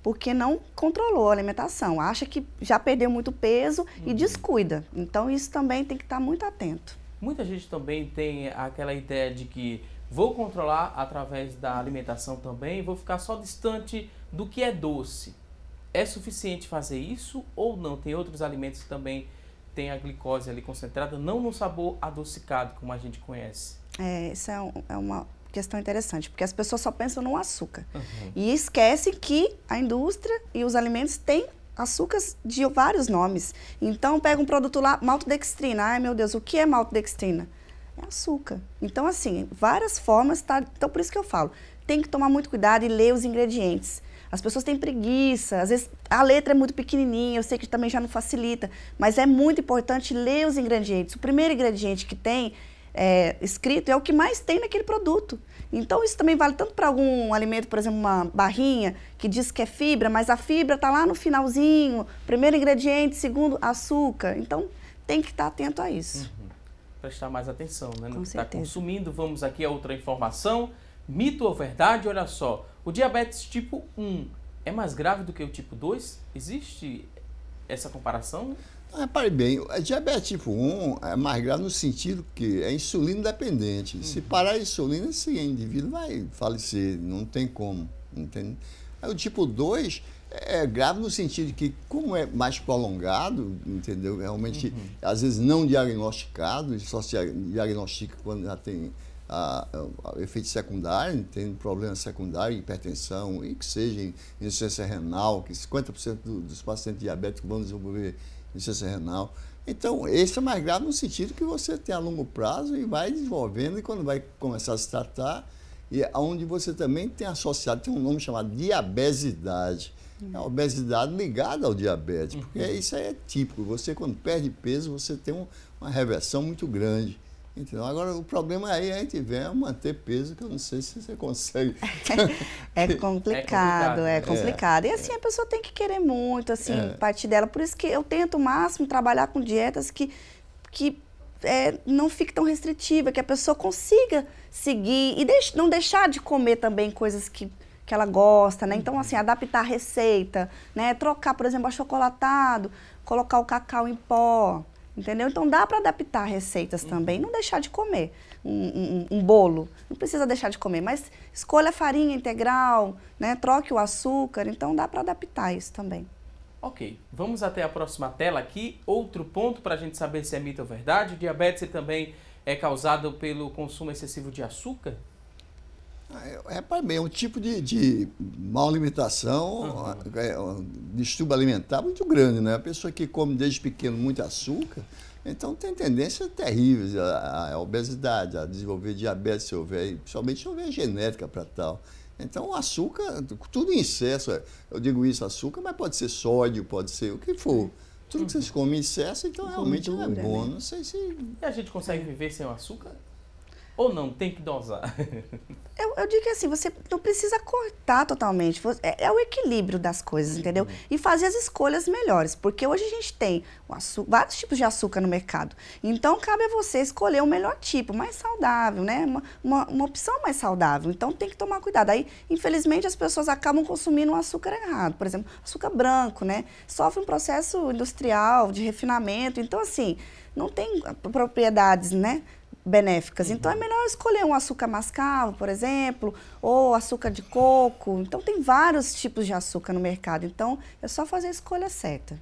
Porque não controlou a alimentação, acha que já perdeu muito peso e descuida. Então, isso também tem que estar muito atento. Muita gente também tem aquela ideia de que vou controlar através da alimentação também, vou ficar só distante do que é doce. É suficiente fazer isso ou não? Tem outros alimentos que também têm a glicose ali concentrada, não no sabor adocicado, como a gente conhece. Isso é uma questão interessante, porque as pessoas só pensam no açúcar. E esquecem que a indústria e os alimentos têm açúcares de vários nomes. Então, pega um produto lá, maltodextrina. Ai, meu Deus, o que é maltodextrina? É açúcar. Então, assim, várias formas, tá? Então, por isso que eu falo, tem que tomar muito cuidado e ler os ingredientes. As pessoas têm preguiça, às vezes a letra é muito pequenininha, eu sei que também já não facilita, mas é muito importante ler os ingredientes. O primeiro ingrediente que tem escrito é o que mais tem naquele produto. Então isso também vale tanto para algum alimento, por exemplo, uma barrinha, que diz que é fibra, mas a fibra está lá no finalzinho, primeiro ingrediente, segundo, açúcar. Então tem que estar atento a isso. Prestar mais atenção, né, no Com que está certeza. consumindo. Vamos aqui a outra informação. Mito ou verdade? Olha só, o diabetes tipo 1 é mais grave do que o tipo 2? Existe essa comparação? Repare bem, a diabetes tipo 1 é mais grave no sentido que é insulina dependente. Se parar a insulina, esse indivíduo vai falecer, não tem como, entende? Aí o tipo 2 é grave no sentido de que, como é mais prolongado, entendeu? Realmente, às vezes não diagnosticado, só se diagnostica quando já tem efeito secundário, tem problema secundário, hipertensão, e que seja insuficiência renal, que 50% dos pacientes diabéticos vão desenvolver insuficiência renal. Então, esse é mais grave no sentido que você tem a longo prazo e vai desenvolvendo, e quando vai começar a se tratar, e onde você também tem associado, tem um nome chamado diabesidade. É a obesidade ligada ao diabetes, porque isso aí é típico. Você, quando perde peso, você tem uma reversão muito grande. Entendeu? Agora, o problema aí a gente vem a manter peso, que eu não sei se você consegue. É complicado. E assim, a pessoa tem que querer muito, assim, parte dela. Por isso que eu tento o máximo trabalhar com dietas que não fique tão restritiva, que a pessoa consiga seguir e não deixar de comer também coisas que ela gosta, né? Então, assim, adaptar a receita, né? Trocar, por exemplo, achocolatado, colocar o cacau em pó. Entendeu? Então dá para adaptar receitas também, não deixar de comer um bolo, não precisa deixar de comer, mas escolha a farinha integral, né? Troque o açúcar, então dá para adaptar isso também. Ok, vamos até a próxima tela aqui. Outro ponto para a gente saber se é mito ou verdade: o diabetes também é causado pelo consumo excessivo de açúcar? Repare bem, é um tipo de mal alimentação, um distúrbio alimentar muito grande, né? A pessoa que come desde pequeno muito açúcar, então tem tendências terríveis à obesidade, a desenvolver diabetes, se houver, principalmente se houver genética para tal. Então o açúcar, tudo em excesso, eu digo isso, açúcar, mas pode ser sódio, pode ser o que for. Tudo que vocês comem em excesso, então realmente não é bom. Não sei se... E a gente consegue viver sem o açúcar? Ou não, tem que dosar? Eu digo que assim, você não precisa cortar totalmente, é o equilíbrio das coisas, entendeu? E fazer as escolhas melhores, porque hoje a gente tem vários tipos de açúcar no mercado, então cabe a você escolher o melhor tipo, mais saudável, né? Uma opção mais saudável, então tem que tomar cuidado. Aí, infelizmente, as pessoas acabam consumindo um açúcar errado, por exemplo, açúcar branco, né? Sofre um processo industrial, de refinamento, então assim, não tem propriedades, né, benéficas. Então é melhor escolher um açúcar mascavo, por exemplo, ou açúcar de coco. Então tem vários tipos de açúcar no mercado. Então é só fazer a escolha certa.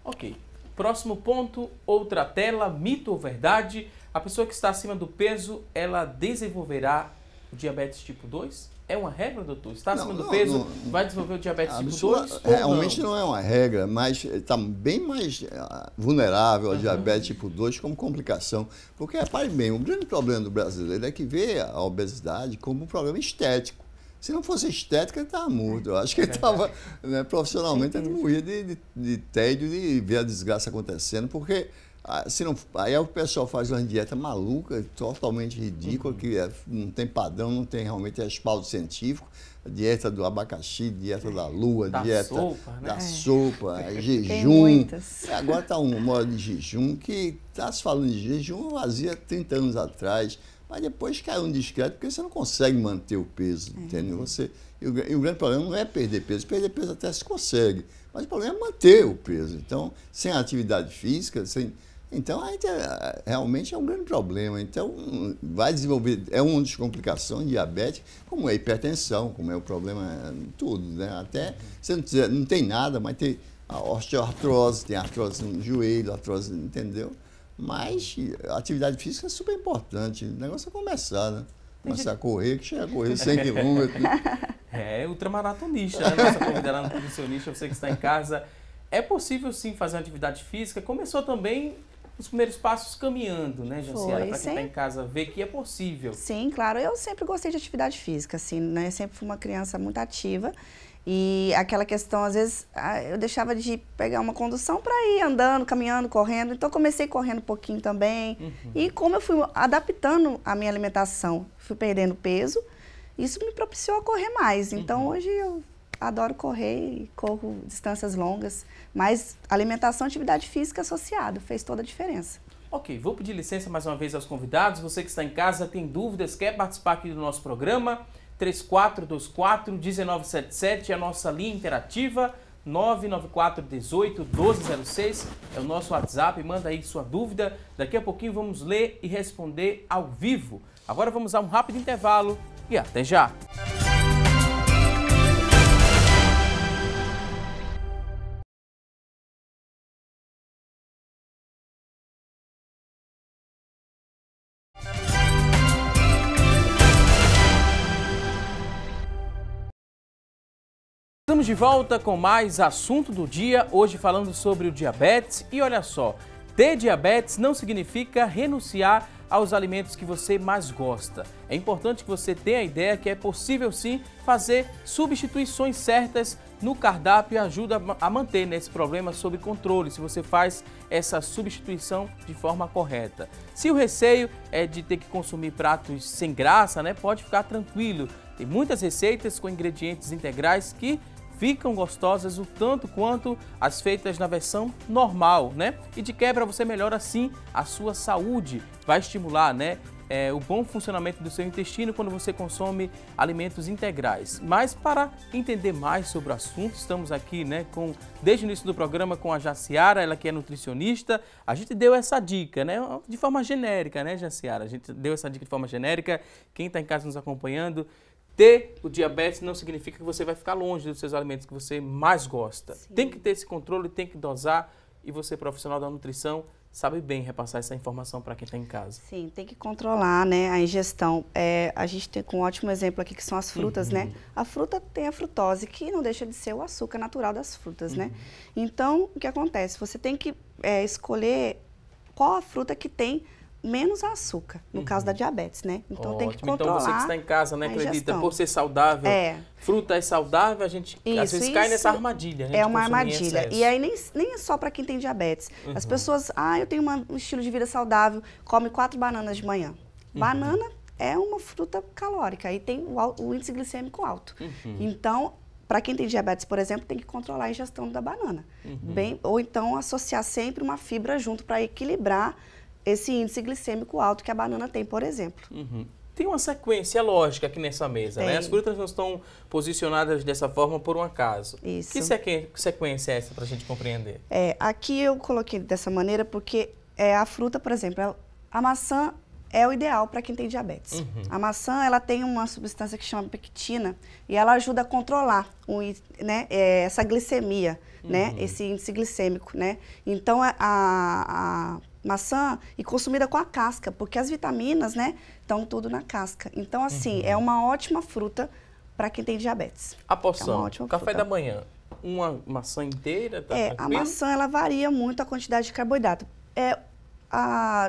Ok. Próximo ponto, outra tela, mito ou verdade? A pessoa que está acima do peso, ela desenvolverá o diabetes tipo 2? É uma regra, doutor? Está acima do peso, vai desenvolver o diabetes tipo 2? Realmente não é uma regra, mas está bem mais vulnerável ao diabetes tipo 2 como complicação. Porque, repare bem, o grande problema do brasileiro é que vê a obesidade como um problema estético. Se não fosse estética, ele estava morto. Eu acho que ele estava, né, profissionalmente, ele morria de tédio de ver a desgraça acontecendo, porque... aí o pessoal faz uma dieta maluca, totalmente ridícula, que não tem padrão, não tem realmente respaldo científico. A dieta do abacaxi, dieta da lua, dieta da sopa, jejum. Agora está um modo de jejum que está se falando de jejum fazia 30 anos atrás, mas depois caiu um discreto porque você não consegue manter o peso, entendeu? E o grande problema não é perder peso até se consegue, mas o problema é manter o peso. Então, sem atividade física, então, realmente é um grande problema. Então, vai desenvolver, é uma das complicações diabéticas, como é a hipertensão, como é o problema, tudo, né? Até, você não tem nada, mas tem a osteoartrose, tem artrose no joelho, artrose, entendeu? Mas a atividade física é super importante. O negócio é começar, né? Começar a correr, que chega a correr 100 quilômetros. É ultramaratonista, né? Nossa convidada nutricionista, você que está em casa. É possível, sim, fazer uma atividade física. Começou também os primeiros passos caminhando, né, Jaciara? Para quem está em casa ver que é possível. Sim, claro. Eu sempre gostei de atividade física, assim, né? Sempre fui uma criança muito ativa. E aquela questão, às vezes, eu deixava de pegar uma condução para ir andando, caminhando, correndo. Então, comecei correndo um pouquinho também. E como eu fui adaptando a minha alimentação, fui perdendo peso, isso me propiciou a correr mais. Então, hoje eu adoro correr e corro distâncias longas. Mas alimentação e atividade física associado, fez toda a diferença. Ok, vou pedir licença mais uma vez aos convidados. Você que está em casa, tem dúvidas, quer participar aqui do nosso programa? 3424-1977 é a nossa linha interativa, 994-18-1206 é o nosso WhatsApp, manda aí sua dúvida, daqui a pouquinho vamos ler e responder ao vivo. Agora vamos a um rápido intervalo e até já! Estamos de volta com mais assunto do dia, hoje falando sobre o diabetes. E olha só, ter diabetes não significa renunciar aos alimentos que você mais gosta. É importante que você tenha a ideia que é possível sim fazer substituições certas no cardápio e ajuda a manter esse problema sob controle, se você faz essa substituição de forma correta. Se o receio é de ter que consumir pratos sem graça, né, pode ficar tranquilo. Tem muitas receitas com ingredientes integrais que ficam gostosas o tanto quanto as feitas na versão normal, né? E de quebra você melhora assim a sua saúde, vai estimular, né, o bom funcionamento do seu intestino quando você consome alimentos integrais. Mas para entender mais sobre o assunto, estamos aqui, né, desde o início do programa com a Jaciara, ela que é nutricionista. A gente deu essa dica, né, de forma genérica, né, Jaciara? A gente deu essa dica de forma genérica. Quem está em casa nos acompanhando, ter o diabetes não significa que você vai ficar longe dos seus alimentos que você mais gosta. Sim. Tem que ter esse controle, tem que dosar, e você, profissional da nutrição, sabe bem repassar essa informação para quem está em casa. Sim, tem que controlar, né, a ingestão. A gente tem um ótimo exemplo aqui que são as frutas, né? A fruta tem a frutose, que não deixa de ser o açúcar natural das frutas, né? Então, o que acontece? Você tem que escolher qual a fruta que tem menos açúcar, no caso da diabetes, né? Então tem que controlar. Então você que está em casa, né, acredita, por ser saudável, fruta é saudável, a gente às vezes cai nessa armadilha. É uma armadilha. E aí nem é só para quem tem diabetes. As pessoas, eu tenho um estilo de vida saudável, come 4 bananas de manhã. Banana é uma fruta calórica e tem o índice glicêmico alto. Então, para quem tem diabetes, por exemplo, tem que controlar a ingestão da banana. Ou então associar sempre uma fibra junto para equilibrar esse índice glicêmico alto que a banana tem, por exemplo. Tem uma sequência lógica aqui nessa mesa, né? As frutas não estão posicionadas dessa forma por um acaso. Isso. Que sequência é essa para a gente compreender? Aqui eu coloquei dessa maneira porque a fruta, por exemplo, a maçã é o ideal para quem tem diabetes. A maçã, ela tem uma substância que chama pectina e ela ajuda a controlar essa glicemia, né? Esse índice glicêmico, né? Então, a maçã e consumida com a casca, porque as vitaminas, né, estão tudo na casca. Então, assim, é uma ótima fruta para quem tem diabetes. A porção, café da manhã, uma maçã inteira, tá tranquilo? A maçã, ela varia muito a quantidade de carboidrato.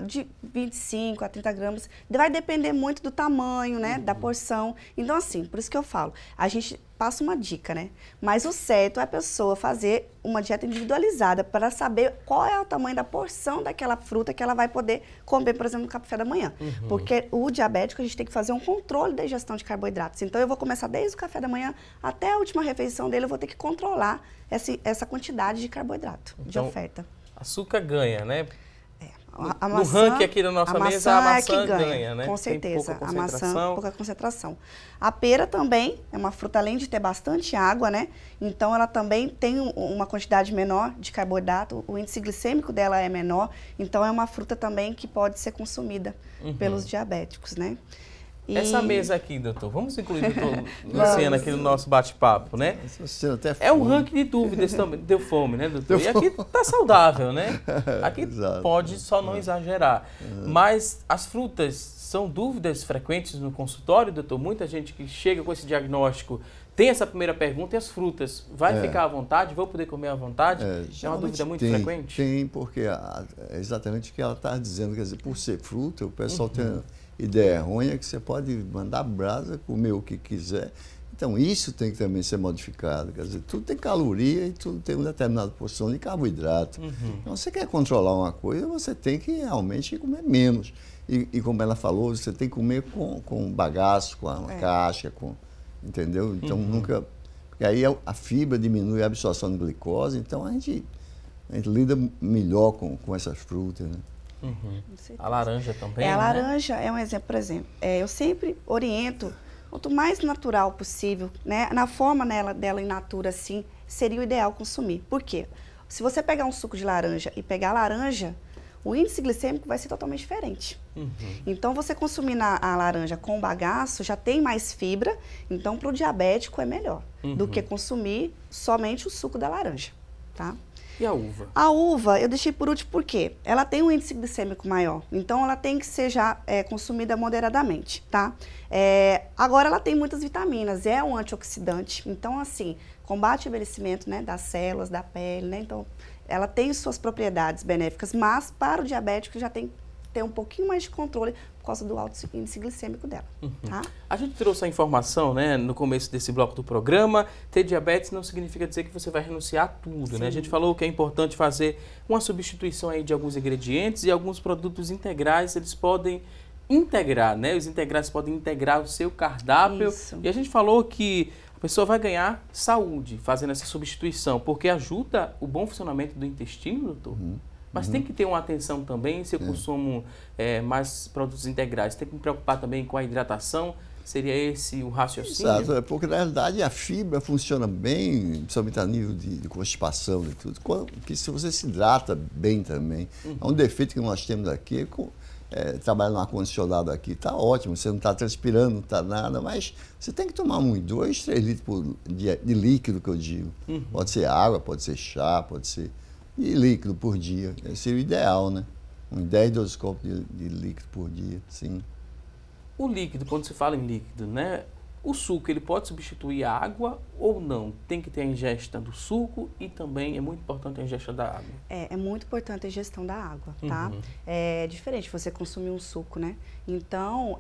De 25 a 30 gramas, vai depender muito do tamanho, né, da porção. Então, assim, por isso que eu falo, a gente passa uma dica, né? Mas o certo é a pessoa fazer uma dieta individualizada para saber qual é o tamanho da porção daquela fruta que ela vai poder comer, por exemplo, no café da manhã. Porque o diabético, a gente tem que fazer um controle da ingestão de carboidratos. Então, eu vou começar desde o café da manhã até a última refeição dele, eu vou ter que controlar essa quantidade de carboidrato, de oferta. Açúcar ganha, né? No ranking aqui da nossa mesa, a maçã ganha, né? Com certeza, a maçã, pouca concentração. A pera também é uma fruta, além de ter bastante água, né? Então, ela também tem uma quantidade menor de carboidrato, o índice glicêmico dela é menor, então é uma fruta também que pode ser consumida pelos diabéticos, né? Essa mesa aqui, doutor, vamos incluir o doutor Luciano aqui no nosso bate-papo, né? É um ranking de dúvidas também. Deu fome, né, doutor? E aqui tá saudável, né? Aqui pode só não exagerar. Mas as frutas são dúvidas frequentes no consultório, doutor? Muita gente que chega com esse diagnóstico Tem essa primeira pergunta e as frutas. Vai ficar à vontade? Vou poder comer à vontade? É uma dúvida muito frequente? Tem, porque é exatamente o que ela está dizendo. Quer dizer, por ser fruta, o pessoal tem uma ideia errônea que você pode mandar brasa, comer o que quiser. Então, isso tem que também ser modificado. Quer dizer, tudo tem caloria e tudo tem uma determinada porção de carboidrato. Então, você quer controlar uma coisa, você tem que realmente comer menos. E como ela falou, você tem que comer com bagaço, com a casca, entendeu? Então, nunca... Porque aí a fibra diminui a absorção de glicose, então a gente lida melhor com essas frutas, né? A laranja também, a né? laranja é um exemplo, por exemplo. Eu sempre oriento, quanto mais natural possível, né? Na forma dela in natura, assim, seria o ideal consumir. Por quê? Se você pegar um suco de laranja e pegar a laranja, o índice glicêmico vai ser totalmente diferente. Então, você consumir a laranja com bagaço já tem mais fibra, então para o diabético é melhor do que consumir somente o suco da laranja, tá? E a uva? A uva eu deixei por último porque ela tem um índice glicêmico maior, então ela tem que ser já consumida moderadamente, tá? Agora ela tem muitas vitaminas, é um antioxidante, então assim, combate o envelhecimento, né, das células, da pele, né? Então ela tem suas propriedades benéficas, mas para o diabético já tem que ter um pouquinho mais de controle por causa do alto índice glicêmico dela, tá? A gente trouxe a informação, né, no começo desse bloco do programa, ter diabetes não significa dizer que você vai renunciar a tudo, né? A gente falou que é importante fazer uma substituição aí de alguns ingredientes e alguns produtos integrais, eles podem integrar, né? Os integrais podem integrar o seu cardápio. Isso. E a gente falou que a pessoa vai ganhar saúde fazendo essa substituição, porque ajuda o bom funcionamento do intestino, doutor. Mas tem que ter uma atenção também se eu consumo mais produtos integrais. Tem que me preocupar também com a hidratação. Seria esse o raciocínio? Exato, porque na realidade a fibra funciona bem, principalmente a nível de constipação e tudo, que se você se hidrata bem também. É um defeito que nós temos aqui, trabalhar no ar-condicionado aqui está ótimo, você não está transpirando, não está nada, mas você tem que tomar 2, 3 litros de líquido, que eu digo. Pode ser água, pode ser chá, pode ser... E líquido por dia, esse seria o ideal, né? 10, 12 copos de líquido por dia, sim. O líquido, quando se fala em líquido, né? O suco, ele pode substituir a água ou não? Tem que ter a ingesta do suco e também é muito importante a ingesta da água. É muito importante a ingestão da água, tá? É diferente você consumir um suco, né? Então,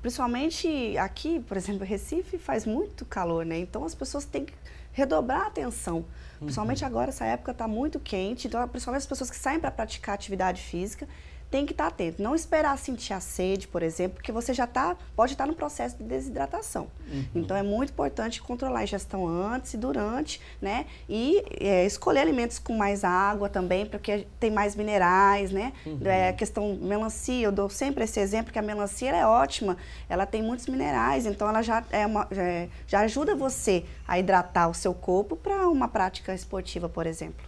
principalmente aqui, por exemplo, Recife faz muito calor, né? Então, as pessoas têm que redobrar a atenção. Principalmente agora, essa época está muito quente, então principalmente as pessoas que saem para praticar atividade física tem que estar atento. Não esperar sentir a sede, por exemplo, porque você já pode estar no processo de desidratação. Então é muito importante controlar a ingestão antes e durante, né? E escolher alimentos com mais água também, porque tem mais minerais, né? A questão melancia, eu dou sempre esse exemplo, que a melancia ela é ótima, ela tem muitos minerais, então ela já ajuda você a hidratar o seu corpo para uma prática esportiva, por exemplo.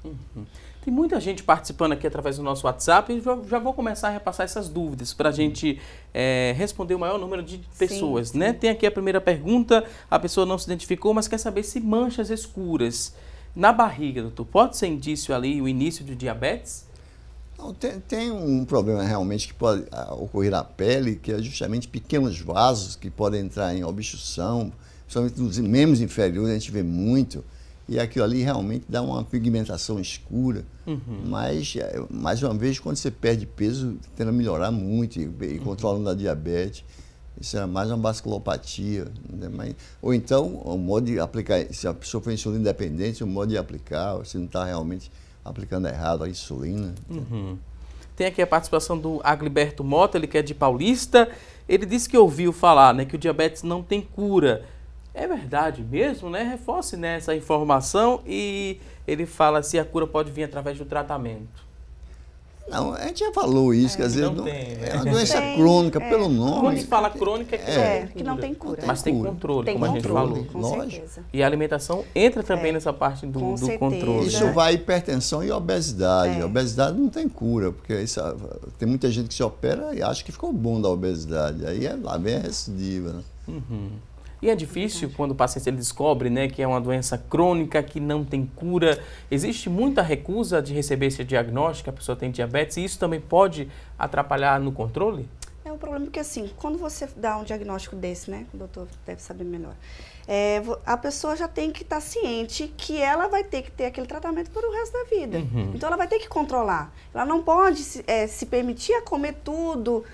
Tem muita gente participando aqui através do nosso WhatsApp e já vou começar a repassar essas dúvidas para a gente responder o maior número de pessoas, né? Tem aqui a primeira pergunta, a pessoa não se identificou, mas quer saber se manchas escuras na barriga, doutor, pode ser indício ali, o início de diabetes? Não, tem um problema realmente que pode ocorrer na pele, que é justamente pequenos vasos que podem entrar em obstrução, principalmente nos membros inferiores, a gente vê muito. E aquilo ali realmente dá uma pigmentação escura, mas, mais uma vez, quando você perde peso, tende a melhorar muito e controlando a diabetes. Isso é mais uma vasculopatia. Né? Ou então, o modo de aplicar, se a pessoa for insulina independente, o modo de aplicar, se não está realmente aplicando errado a insulina. Tem aqui a participação do Agliberto Mota, ele que é de Paulista. Ele disse que ouviu falar, né, que o diabetes não tem cura. É verdade mesmo, né? Reforce, né, essa informação e ele fala se a cura pode vir através do tratamento. Não, a gente já falou isso, quer dizer, não tem, né? É uma doença crônica, pelo nome. Quando se fala crônica, que não tem cura. Mas tem controle, tem como a gente falou. Com certeza. E a alimentação entra também nessa parte do controle. Isso né? vai hipertensão e obesidade. A obesidade não tem cura, porque tem muita gente que se opera e acha que ficou bom da obesidade. Aí lá vem a recidiva, né? E é difícil quando o paciente ele descobre, né, que é uma doença crônica, que não tem cura. Existe muita recusa de receber esse diagnóstico, a pessoa tem diabetes, e isso também pode atrapalhar no controle? o problema, porque assim, quando você dá um diagnóstico desse, né, o doutor deve saber melhor, a pessoa já tem que estar ciente que ela vai ter que ter aquele tratamento por o resto da vida. Então ela vai ter que controlar. Ela não pode se permitir a comer tudo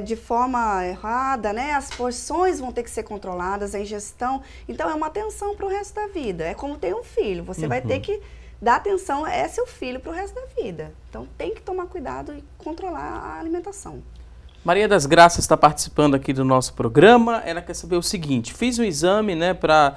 de forma errada, né? As porções vão ter que ser controladas, a ingestão. Então é uma atenção para o resto da vida. É como ter um filho, você vai ter que dar atenção a seu filho para o resto da vida. Então tem que tomar cuidado e controlar a alimentação. Maria das Graças está participando aqui do nosso programa. Ela quer saber o seguinte: fiz um exame, né, para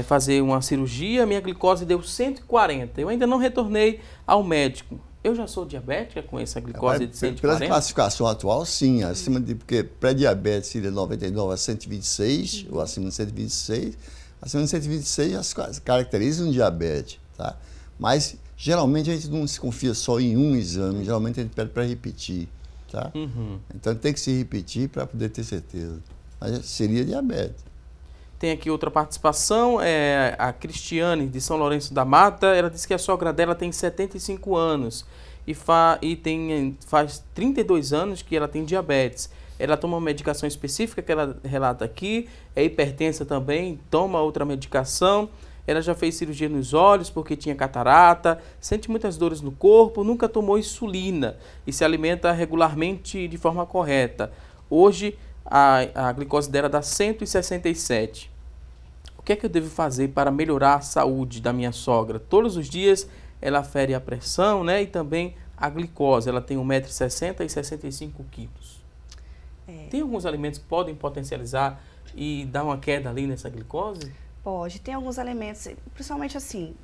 fazer uma cirurgia, minha glicose deu 140. Eu ainda não retornei ao médico. Eu já sou diabética com essa glicose de 140? Pela classificação atual, sim. Acima de, porque pré-diabetes seria 99 a 126, ou acima de 126. Acima de 126 as caracterizam diabetes, tá? Mas geralmente a gente não se confia só em um exame, geralmente a gente pede para repetir. Tá? Então tem que se repetir para poder ter certeza. Mas seria diabetes. Tem aqui outra participação, a Cristiane de São Lourenço da Mata. Ela disse que a sogra dela tem 75 anos e faz 32 anos que ela tem diabetes. Ela toma uma medicação específica que ela relata aqui, é hipertensa também, toma outra medicação. Ela já fez cirurgia nos olhos porque tinha catarata, sente muitas dores no corpo, nunca tomou insulina e se alimenta regularmente de forma correta. Hoje, a glicose dela dá 167. O que é que eu devo fazer para melhorar a saúde da minha sogra? Todos os dias ela afere a pressão, né, e também a glicose. Ela tem 1,60 m e 65 quilos. Tem alguns alimentos que podem potencializar e dar uma queda ali nessa glicose? Pode, tem alguns alimentos, principalmente assim,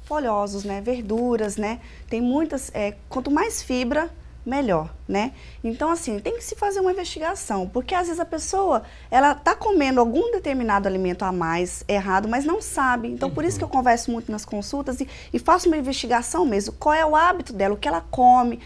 folhosos, né, verduras, né, tem muitas, quanto mais fibra, melhor, né. Então, assim, tem que se fazer uma investigação, porque às vezes a pessoa, ela tá comendo algum determinado alimento a mais, errado, mas não sabe. Então, por isso que eu converso muito nas consultas e faço uma investigação mesmo, qual é o hábito dela, o que ela come,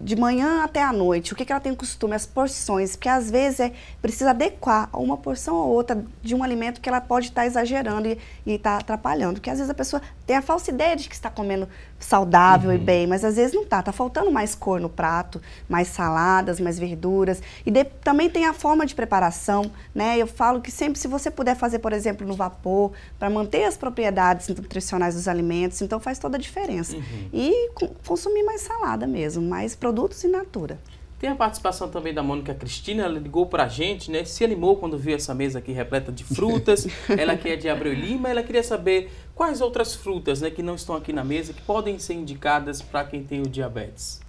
de manhã até à noite, o que ela tem costume, as porções, porque às vezes precisa adequar uma porção ou outra de um alimento que ela pode estar exagerando e está atrapalhando, porque às vezes a pessoa tem a falsa ideia de que está comendo saudável e bem, mas às vezes não está faltando mais cor no prato, mais saladas, mais verduras, e também tem a forma de preparação, né, eu falo que sempre se você puder fazer, por exemplo, no vapor, para manter as propriedades nutricionais dos alimentos, então faz toda a diferença, e consumir mais salada mesmo, mais produtos in natura. Tem a participação também da Mônica Cristina, ela ligou pra gente, né? Se animou quando viu essa mesa aqui repleta de frutas. Ela que é de Abreu Lima, ela queria saber quais outras frutas, né, que não estão aqui na mesa, que podem ser indicadas para quem tem o diabetes.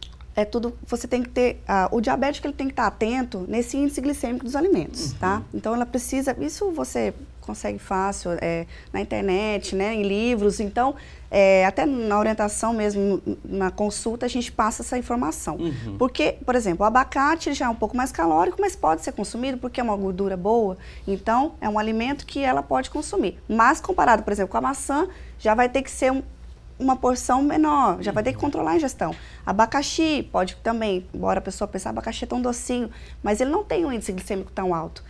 Você tem que ter, o diabético ele tem que estar atento nesse índice glicêmico dos alimentos, tá? Então ela precisa, isso você consegue fácil na internet, né, em livros, então até na orientação mesmo, na consulta, a gente passa essa informação. Porque, por exemplo, o abacate já é um pouco mais calórico, mas pode ser consumido porque é uma gordura boa, então é um alimento que ela pode consumir. Mas comparado, por exemplo, com a maçã, já vai ter que ser uma porção menor, já vai ter que controlar a ingestão. Abacaxi pode também, embora a pessoa pense, abacaxi é tão docinho, mas ele não tem um índice glicêmico tão alto.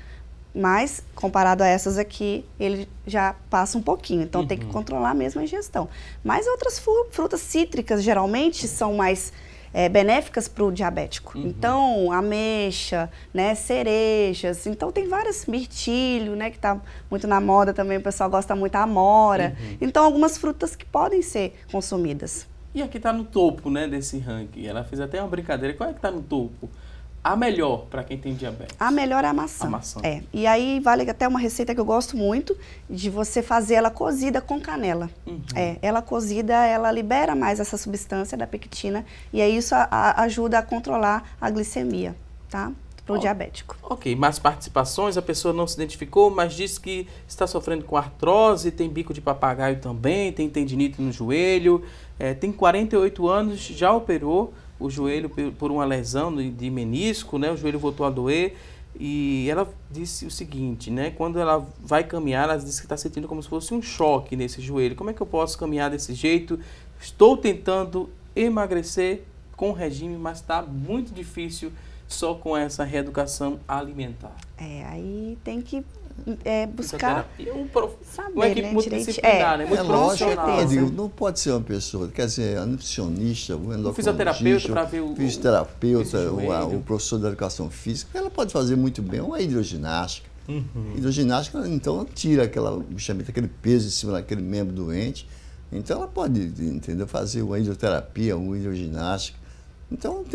Mas, comparado a essas aqui, ele já passa um pouquinho, então tem que controlar mesmo a ingestão. Mas outras frutas cítricas, geralmente, são mais benéficas para o diabético. Então, ameixa, né, cerejas, então tem várias, mirtilho, né, que está muito na moda também, o pessoal gosta muito, a amora. Então, algumas frutas que podem ser consumidas. E aqui está no topo, né, desse ranking. Ela fez até uma brincadeira. Qual é que está no topo? A melhor para quem tem diabetes? A melhor é a maçã. A maçã. E aí vale até uma receita que eu gosto muito, de você fazer ela cozida com canela. Ela cozida, ela libera mais essa substância da pectina e aí isso ajuda a controlar a glicemia, tá? Para o diabético. Ok, mais participações, a pessoa não se identificou, mas disse que está sofrendo com artrose, tem bico de papagaio também, tem tendinite no joelho, tem 48 anos, já operou o joelho por uma lesão de menisco, né? O joelho voltou a doer e ela disse o seguinte, né? Quando ela vai caminhar, ela disse que está sentindo como se fosse um choque nesse joelho. Como é que eu posso caminhar desse jeito? Estou tentando emagrecer com regime, mas está muito difícil só com essa reeducação alimentar. Aí tem que buscar saber, uma equipe multidisciplinar, né? Muito profissional. Não pode ser uma pessoa, quer dizer, a nutricionista, o endocrinologista, fisioterapeuta para ver fisioterapeuta, o professor de educação física, ela pode fazer muito bem uma hidroginástica. Hidroginástica, então, tira aquele peso em cima daquele membro doente. Então, ela pode, entendeu, fazer uma hidroterapia, uma hidroginástica. Então,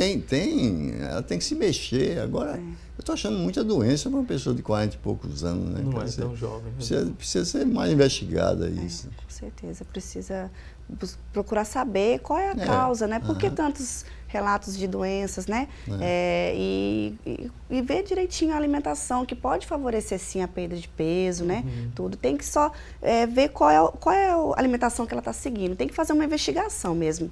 ela tem que se mexer. Agora, eu estou achando muita doença para uma pessoa de 40 e poucos anos, né? Não é tão jovem. Precisa ser mais investigada isso. Com certeza, precisa procurar saber qual é a causa, né? Por que tantos relatos de doenças, né? E ver direitinho a alimentação, que pode favorecer sim a perda de peso, né? Tudo. Tem que só ver qual é a alimentação que ela está seguindo. Tem que fazer uma investigação mesmo.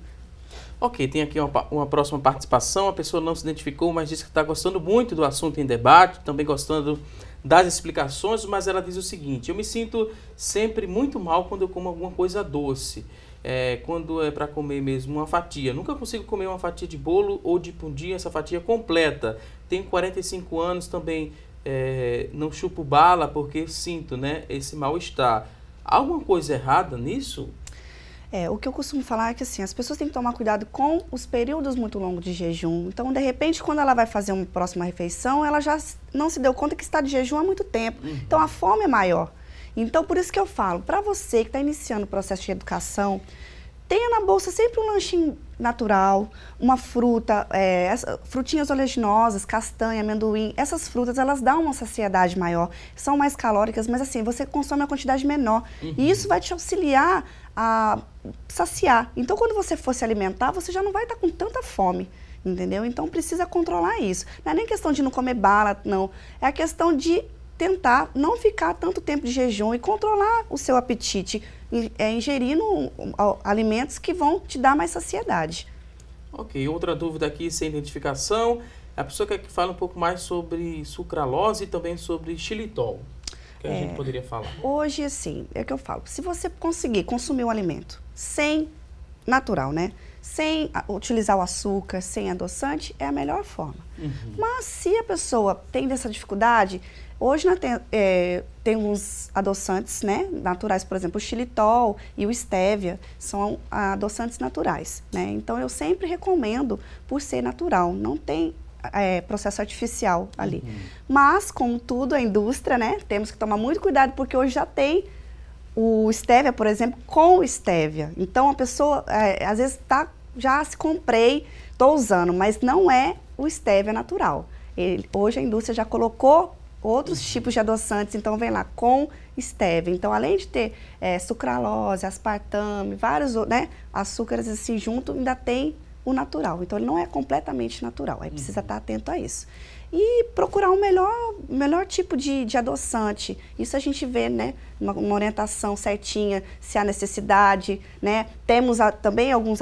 Ok, tem aqui uma próxima participação. A pessoa não se identificou, mas disse que está gostando muito do assunto em debate, também gostando das explicações, mas ela diz o seguinte: eu me sinto sempre muito mal quando eu como alguma coisa doce. Quando é para comer mesmo uma fatia. Nunca consigo comer uma fatia de bolo ou de pudim, essa fatia completa. Tenho 45 anos também, não chupo bala porque sinto, né, esse mal-estar. Há alguma coisa errada nisso? O que eu costumo falar é que assim, as pessoas têm que tomar cuidado com os períodos muito longos de jejum. Então, de repente, quando ela vai fazer uma próxima refeição, ela já não se deu conta que está de jejum há muito tempo. Então, a fome é maior. Então, por isso que eu falo, para você que está iniciando o processo de educação, tenha na bolsa sempre um lanchinho natural, uma fruta, frutinhas oleaginosas, castanha, amendoim. Essas frutas, elas dão uma saciedade maior, são mais calóricas, mas assim, você consome uma quantidade menor. E isso vai te auxiliar a saciar. Então, quando você for se alimentar, você já não vai estar com tanta fome, entendeu? Então, precisa controlar isso. Não é nem questão de não comer bala, não. É a questão de tentar não ficar tanto tempo de jejum e controlar o seu apetite, ingerindo alimentos que vão te dar mais saciedade. Ok, outra dúvida aqui, sem identificação. A pessoa quer que fale um pouco mais sobre sucralose e também sobre xilitol. Que a gente poderia falar. Hoje, assim, é o que eu falo. Se você conseguir consumir um alimento natural, né? Sem utilizar o açúcar, sem adoçante, é a melhor forma. Mas se a pessoa tem essa dificuldade, hoje tem uns adoçantes, né, naturais, por exemplo, o xilitol e o stevia, são adoçantes naturais, né? Então, eu sempre recomendo por ser natural, não tem processo artificial ali. Mas, como tudo, a indústria, né, temos que tomar muito cuidado, porque hoje já tem o stevia, por exemplo, com stevia. Então, a pessoa, às vezes, já se comprei, estou usando, mas não é o stevia natural. Hoje, a indústria já colocou outros tipos de adoçantes, então, vem lá com stevia. Então, além de ter sucralose, aspartame, vários, né, açúcares assim junto, ainda tem o natural. Então, ele não é completamente natural. Aí precisa estar atento a isso. E procurar um melhor tipo de adoçante. Isso a gente vê, né, uma orientação certinha, se há necessidade, né. Temos também alguns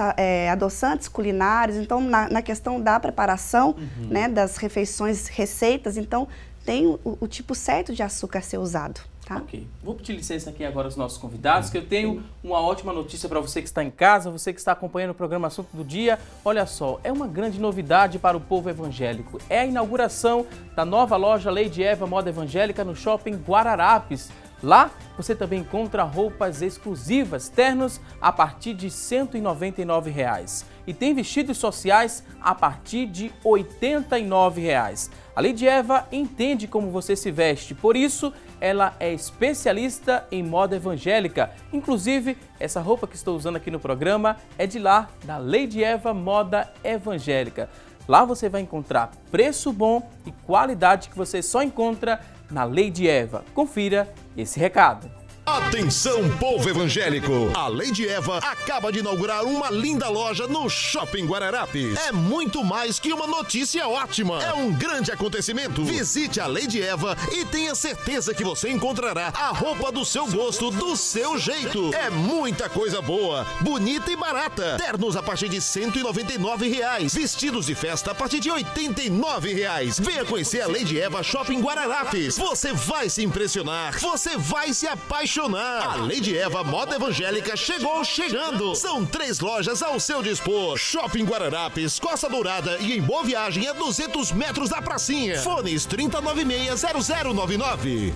adoçantes culinários, então na questão da preparação, né, das refeições, receitas, então tem o tipo certo de açúcar a ser usado. Tá? Ok. Vou pedir licença aqui agora aos nossos convidados, que eu tenho uma ótima notícia para você que está em casa, você que está acompanhando o programa Assunto do Dia. Olha só, é uma grande novidade para o povo evangélico. É a inauguração da nova loja Lady Eva Moda Evangélica no Shopping Guararapes. Lá você também encontra roupas exclusivas, ternos a partir de R$ 199,00 e tem vestidos sociais a partir de R$ 89,00. A Lady Eva entende como você se veste, por isso ela é especialista em moda evangélica. Inclusive, essa roupa que estou usando aqui no programa é de lá, da Lady Eva Moda Evangélica. Lá você vai encontrar preço bom e qualidade que você só encontra na Lady Eva. Confira esse recado. Atenção, povo evangélico! A Lady Eva acaba de inaugurar uma linda loja no Shopping Guararapes. É muito mais que uma notícia ótima. É um grande acontecimento. Visite a Lady Eva e tenha certeza que você encontrará a roupa do seu gosto, do seu jeito. É muita coisa boa, bonita e barata. Ternos a partir de R$ 199,00. Vestidos de festa a partir de R$ 89,00. Venha conhecer a Lady Eva Shopping Guararapes. Você vai se impressionar. Você vai se apaixonar. A Lady Eva Moda Evangélica chegando. São 3 lojas ao seu dispor. Shopping Guararapes, Costa Dourada e em Boa Viagem a 200 metros da pracinha. Fones 3096-0099.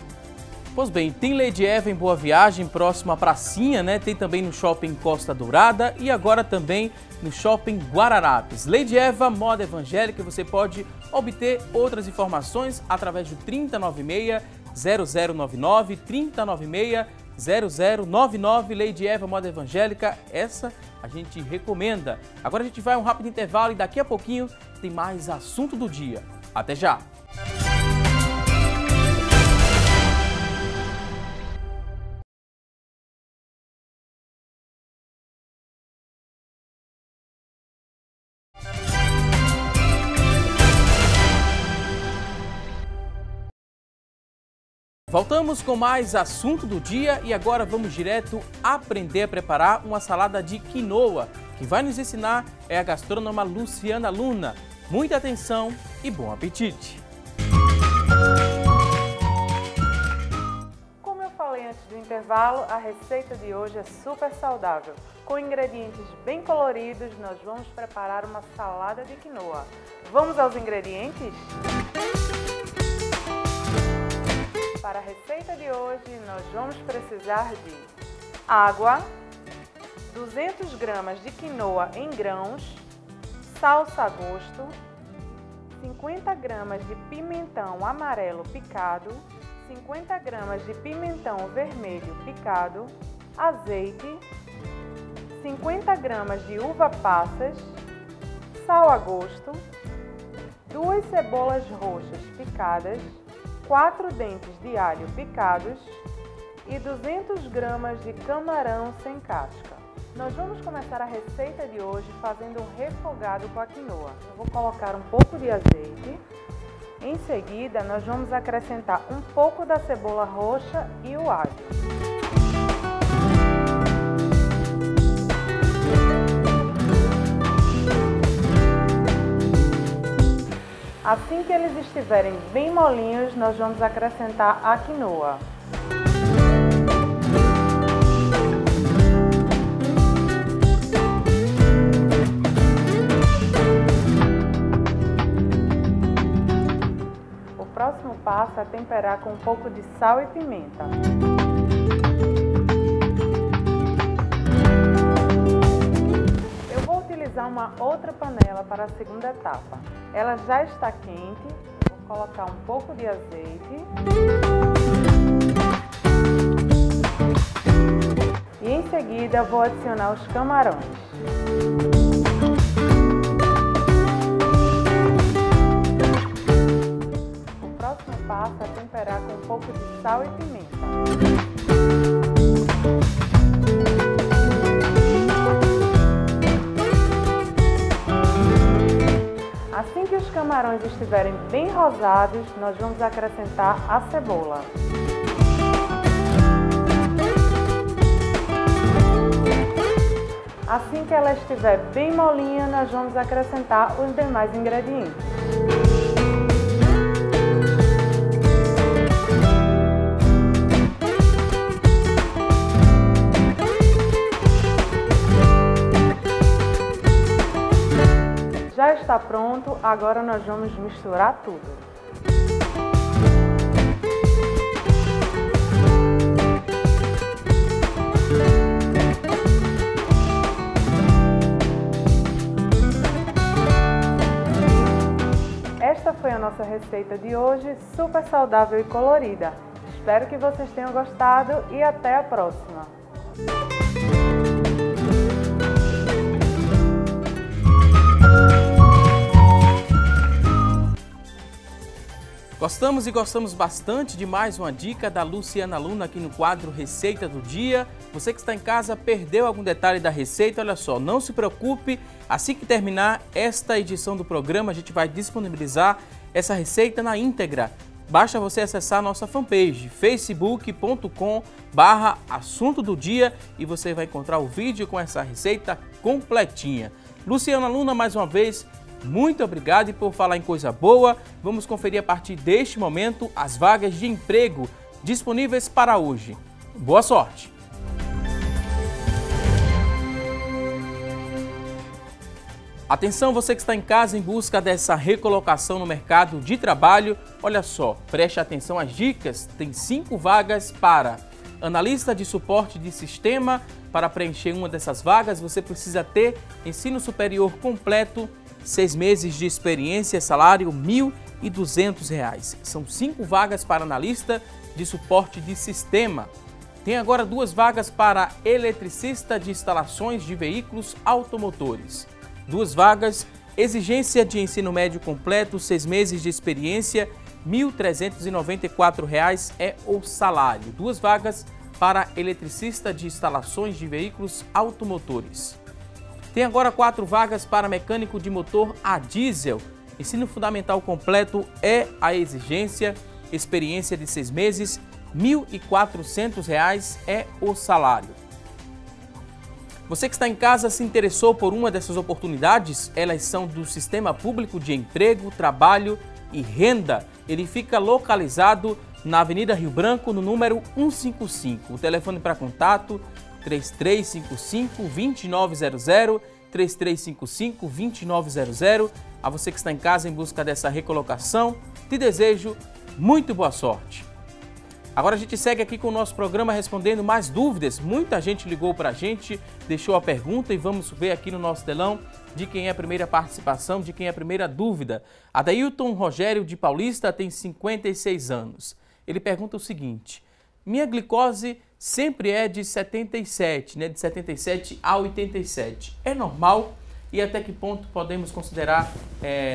Pois bem, tem Lady Eva em Boa Viagem, próximo à pracinha, né? Tem também no Shopping Costa Dourada e agora também no Shopping Guararapes. Lady Eva, moda evangélica, você pode obter outras informações através do 3096-0099, 3096-0099, Lady Eva, moda evangélica, essa a gente recomenda. Agora a gente vai a um rápido intervalo e daqui a pouquinho tem mais assunto do dia. Até já! Voltamos com mais assunto do dia e agora vamos direto aprender a preparar uma salada de quinoa. Quem vai nos ensinar é a gastrônoma Luciana Luna. Muita atenção e bom apetite! Como eu falei antes do intervalo, a receita de hoje é super saudável. Com ingredientes bem coloridos, nós vamos preparar uma salada de quinoa. Vamos aos ingredientes? Para a receita de hoje, nós vamos precisar de água, 200 gramas de quinoa em grãos, salsa a gosto, 50 gramas de pimentão amarelo picado, 50 gramas de pimentão vermelho picado, azeite, 50 gramas de uva passas, sal a gosto, 2 cebolas roxas picadas, 4 dentes de alho picados e 200 gramas de camarão sem casca. Nós vamos começar a receita de hoje fazendo um refogado com a quinoa. Eu vou colocar um pouco de azeite. Em seguida, nós vamos acrescentar um pouco da cebola roxa e o alho. Assim que eles estiverem bem molinhos, nós vamos acrescentar a quinoa. O próximo passo é temperar com um pouco de sal e pimenta. Eu vou utilizar uma outra panela para a segunda etapa. Ela já está quente, vou colocar um pouco de azeite e em seguida vou adicionar os camarões. O próximo passo é temperar com um pouco de sal e pimenta. Assim que os camarões estiverem bem rosados, nós vamos acrescentar a cebola. Assim que ela estiver bem molinha, nós vamos acrescentar os demais ingredientes. Já está pronto, agora nós vamos misturar tudo. Esta foi a nossa receita de hoje, super saudável e colorida. Espero que vocês tenham gostado e até a próxima! Gostamos e gostamos bastante de mais uma dica da Luciana Luna aqui no quadro Receita do Dia. Você que está em casa perdeu algum detalhe da receita, olha só, não se preocupe. Assim que terminar esta edição do programa, a gente vai disponibilizar essa receita na íntegra. Basta você acessar a nossa fanpage, facebook.com/assunto do dia e você vai encontrar o vídeo com essa receita completinha. Luciana Luna, mais uma vez, muito obrigado e por falar em coisa boa, vamos conferir a partir deste momento as vagas de emprego disponíveis para hoje. Boa sorte! Atenção, você que está em casa em busca dessa recolocação no mercado de trabalho, olha só, preste atenção às dicas, tem 5 vagas para analista de suporte de sistema. Para preencher uma dessas vagas, você precisa ter ensino superior completo, 6 meses de experiência, salário R$ 1.200. São 5 vagas para analista de suporte de sistema. Tem agora 2 vagas para eletricista de instalações de veículos automotores. 2 vagas, exigência de ensino médio completo, 6 meses de experiência, R$ 1.394 é o salário. 2 vagas para eletricista de instalações de veículos automotores. Tem agora 4 vagas para mecânico de motor a diesel. Ensino fundamental completo é a exigência, experiência de 6 meses, R$ 1.400 é o salário. Você que está em casa se interessou por uma dessas oportunidades? Elas são do Sistema Público de Emprego, Trabalho e Renda. Ele fica localizado na Avenida Rio Branco, no número 155. O telefone para contato 3355-2900, 3355-2900. A você que está em casa em busca dessa recolocação, te desejo muito boa sorte. Agora a gente segue aqui com o nosso programa respondendo mais dúvidas. Muita gente ligou para a gente, deixou a pergunta e vamos ver aqui no nosso telão de quem é a primeira participação, de quem é a primeira dúvida. Adailton Rogério de Paulista tem 56 anos. Ele pergunta o seguinte: minha glicose sempre é de 77, né? De 77 a 87. É normal? E até que ponto podemos considerar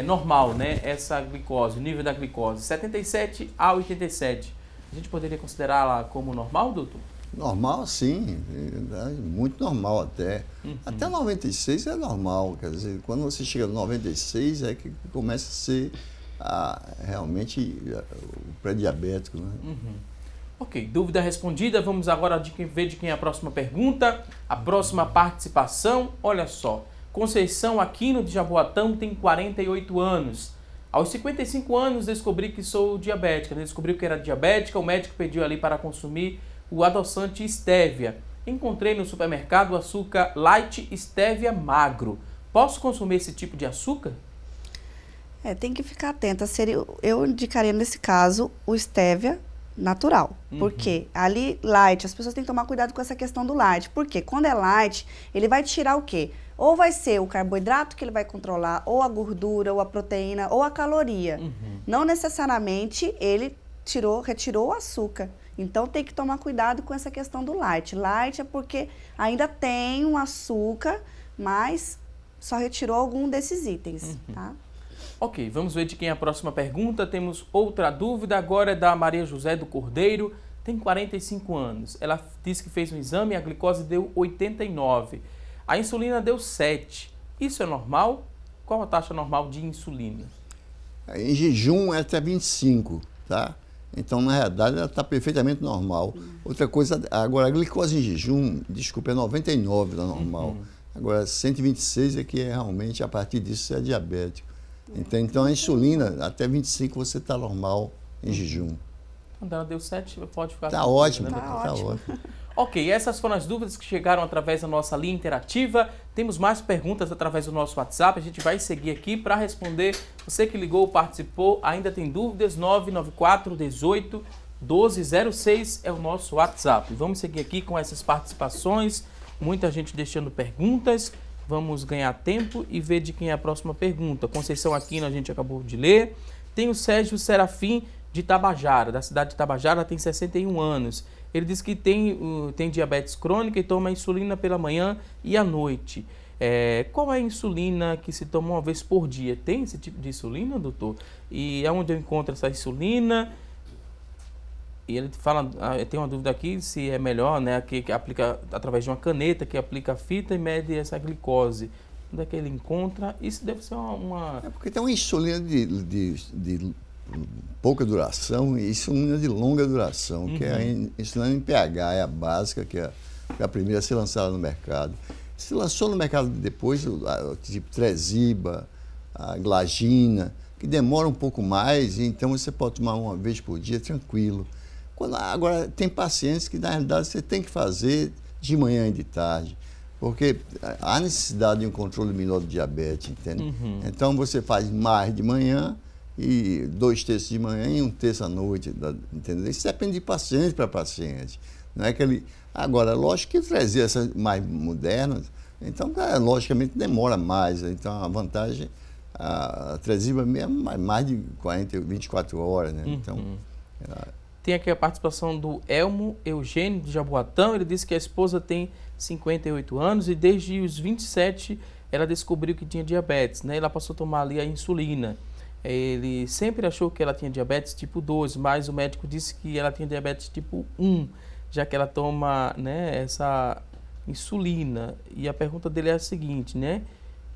normal, né? Essa glicose, o nível da glicose, 77 a 87. A gente poderia considerá-la como normal, doutor? Normal, sim. Muito normal até. Até 96 é normal. Quer dizer, quando você chega no 96 é que começa a ser realmente o pré-diabético, né? Ok, dúvida respondida. Vamos agora ver de quem é a próxima pergunta. A próxima participação, olha só. Conceição Aquino de Jaboatão tem 48 anos. Aos 55 anos descobri que sou diabética, descobri que era diabética, o médico pediu ali para consumir o adoçante Stevia. Encontrei no supermercado o açúcar light Stevia magro. Posso consumir esse tipo de açúcar? Tem que ficar atenta. Eu indicaria nesse caso o Stevia natural. Porque ali light, as pessoas têm que tomar cuidado com essa questão do light. Porque quando é light, ele vai tirar o quê? Ou vai ser o carboidrato que ele vai controlar, ou a gordura, ou a proteína, ou a caloria. Não necessariamente ele retirou o açúcar. Então tem que tomar cuidado com essa questão do light. Light é porque ainda tem um açúcar, mas só retirou algum desses itens, tá? Ok, vamos ver de quem é a próxima pergunta. Temos outra dúvida, agora é da Maria José do Cordeiro, tem 45 anos. Ela disse que fez um exame e a glicose deu 89. A insulina deu 7. Isso é normal? Qual a taxa normal de insulina? Em jejum é até 25, tá? Então, na realidade, ela está perfeitamente normal. Outra coisa, agora a glicose em jejum, desculpa, é 99 da normal. Agora, 126 é que realmente, a partir disso, é diabético. Então, a insulina, até 25 você está normal em jejum. Quando ela deu 7, pode ficar... Tá ótimo, né? tá ótimo. Ok, essas foram as dúvidas que chegaram através da nossa linha interativa. Temos mais perguntas através do nosso WhatsApp. A gente vai seguir aqui para responder. Você que ligou, participou, ainda tem dúvidas? 994 18 1206 é o nosso WhatsApp. Vamos seguir aqui com essas participações. Muita gente deixando perguntas. Vamos ganhar tempo e ver de quem é a próxima pergunta. Conceição Aquino a gente acabou de ler. Tem o Sérgio Serafim de Tabajara, da cidade de Tabajara, tem 61 anos. Ele diz que tem diabetes crônica e toma insulina pela manhã e à noite. Qual é a insulina que se toma uma vez por dia? Tem esse tipo de insulina, doutor? E aonde eu encontro essa insulina? E ele fala, tem uma dúvida aqui se é melhor, né, que aplica através de uma caneta, que aplica a fita e mede essa glicose. Onde é que ele encontra? Isso deve ser uma... É porque tem uma insulina de pouca duração e insulina de longa duração, que é a insulina em pH, é a básica, que é a primeira a ser lançada no mercado. Se lançou no mercado depois, tipo Tresiba, a Glagina, que demora um pouco mais, então você pode tomar uma vez por dia, tranquilo. Agora, tem pacientes que, na realidade, você tem que fazer de manhã e de tarde. Porque há necessidade de um controle melhor do diabetes, entende? Então você faz mais de manhã, e 2 terços de manhã e 1 terço à noite, entendeu? Isso depende de paciente para paciente. Não é que ele... Agora, lógico que trazer essas mais modernas, então, logicamente, demora mais. Então, a vantagem, a Tresiba mesmo, mais de 24 horas, né? Então... Tem aqui a participação do Elmo Eugênio, de Jaboatão. Ele disse que a esposa tem 58 anos e desde os 27 ela descobriu que tinha diabetes, né? Ela passou a tomar ali a insulina. Ele sempre achou que ela tinha diabetes tipo 2, mas o médico disse que ela tinha diabetes tipo 1, já que ela toma, né, essa insulina. E a pergunta dele é a seguinte, né?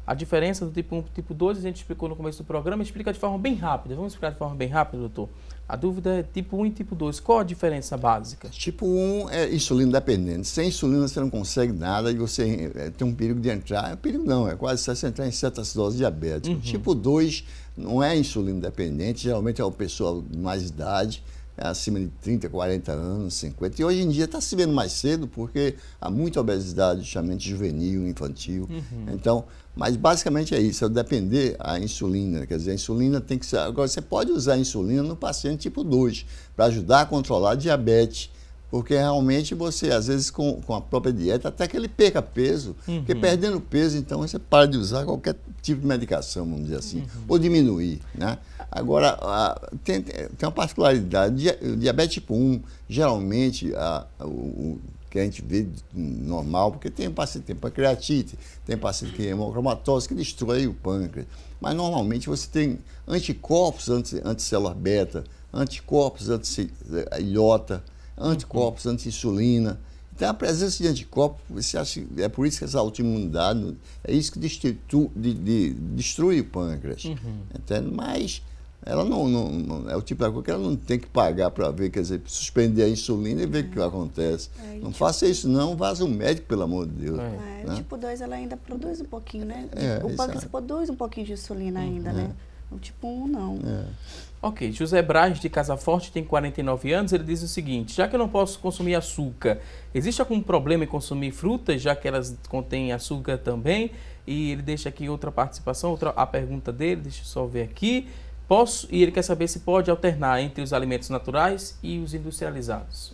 A diferença do tipo 1 para o tipo 2, a gente explicou no começo do programa, explica de forma bem rápida. Vamos explicar de forma bem rápida, doutor? A dúvida é tipo 1 e tipo 2. Qual a diferença básica? Tipo 1 é insulina dependente. Sem insulina você não consegue nada e você tem um perigo de entrar. Perigo não, é quase você entrar em certas doses diabéticas. Tipo 2 não é insulina dependente, geralmente é uma pessoa de mais idade, acima de 30, 40 anos, 50. E hoje em dia está se vendo mais cedo porque há muita obesidade, justamente juvenil, infantil. Então, mas basicamente é isso, é depender a insulina. Quer dizer, a insulina tem que ser... Agora, você pode usar a insulina no paciente tipo 2 para ajudar a controlar a diabetes. Porque realmente você, às vezes, com a própria dieta, até que ele perca peso, porque perdendo peso, então você para de usar qualquer tipo de medicação, vamos dizer assim, ou diminuir, né? Agora, tem uma particularidade, o diabetes tipo 1, geralmente, o que a gente vê normal, porque tem paciente que tem pancreatite, tem paciente que tem hemocromatose, que destrói o pâncreas, mas normalmente você tem anticorpos anticélula beta, anticorpos anti-ilhota, anticorpos, anti-insulina. Então, a presença de anticorpos, você acha, é por isso que essa autoimunidade, é isso que destrói o pâncreas. Entende? Mas ela não é o tipo de coisa que ela não tem que pagar para ver, quer dizer, suspender a insulina e ver o que acontece. Não faça isso não, vaza o médico, pelo amor de Deus. Né? O tipo 2 ela ainda produz um pouquinho, né? O pâncreas produz um pouquinho de insulina ainda, né? O tipo 1 não. Ok, José Braz, de Casa Forte, tem 49 anos, ele diz o seguinte: já que eu não posso consumir açúcar, existe algum problema em consumir frutas, já que elas contêm açúcar também? E ele deixa aqui outra participação, a pergunta dele, deixa eu só ver aqui. E ele quer saber se pode alternar entre os alimentos naturais e os industrializados.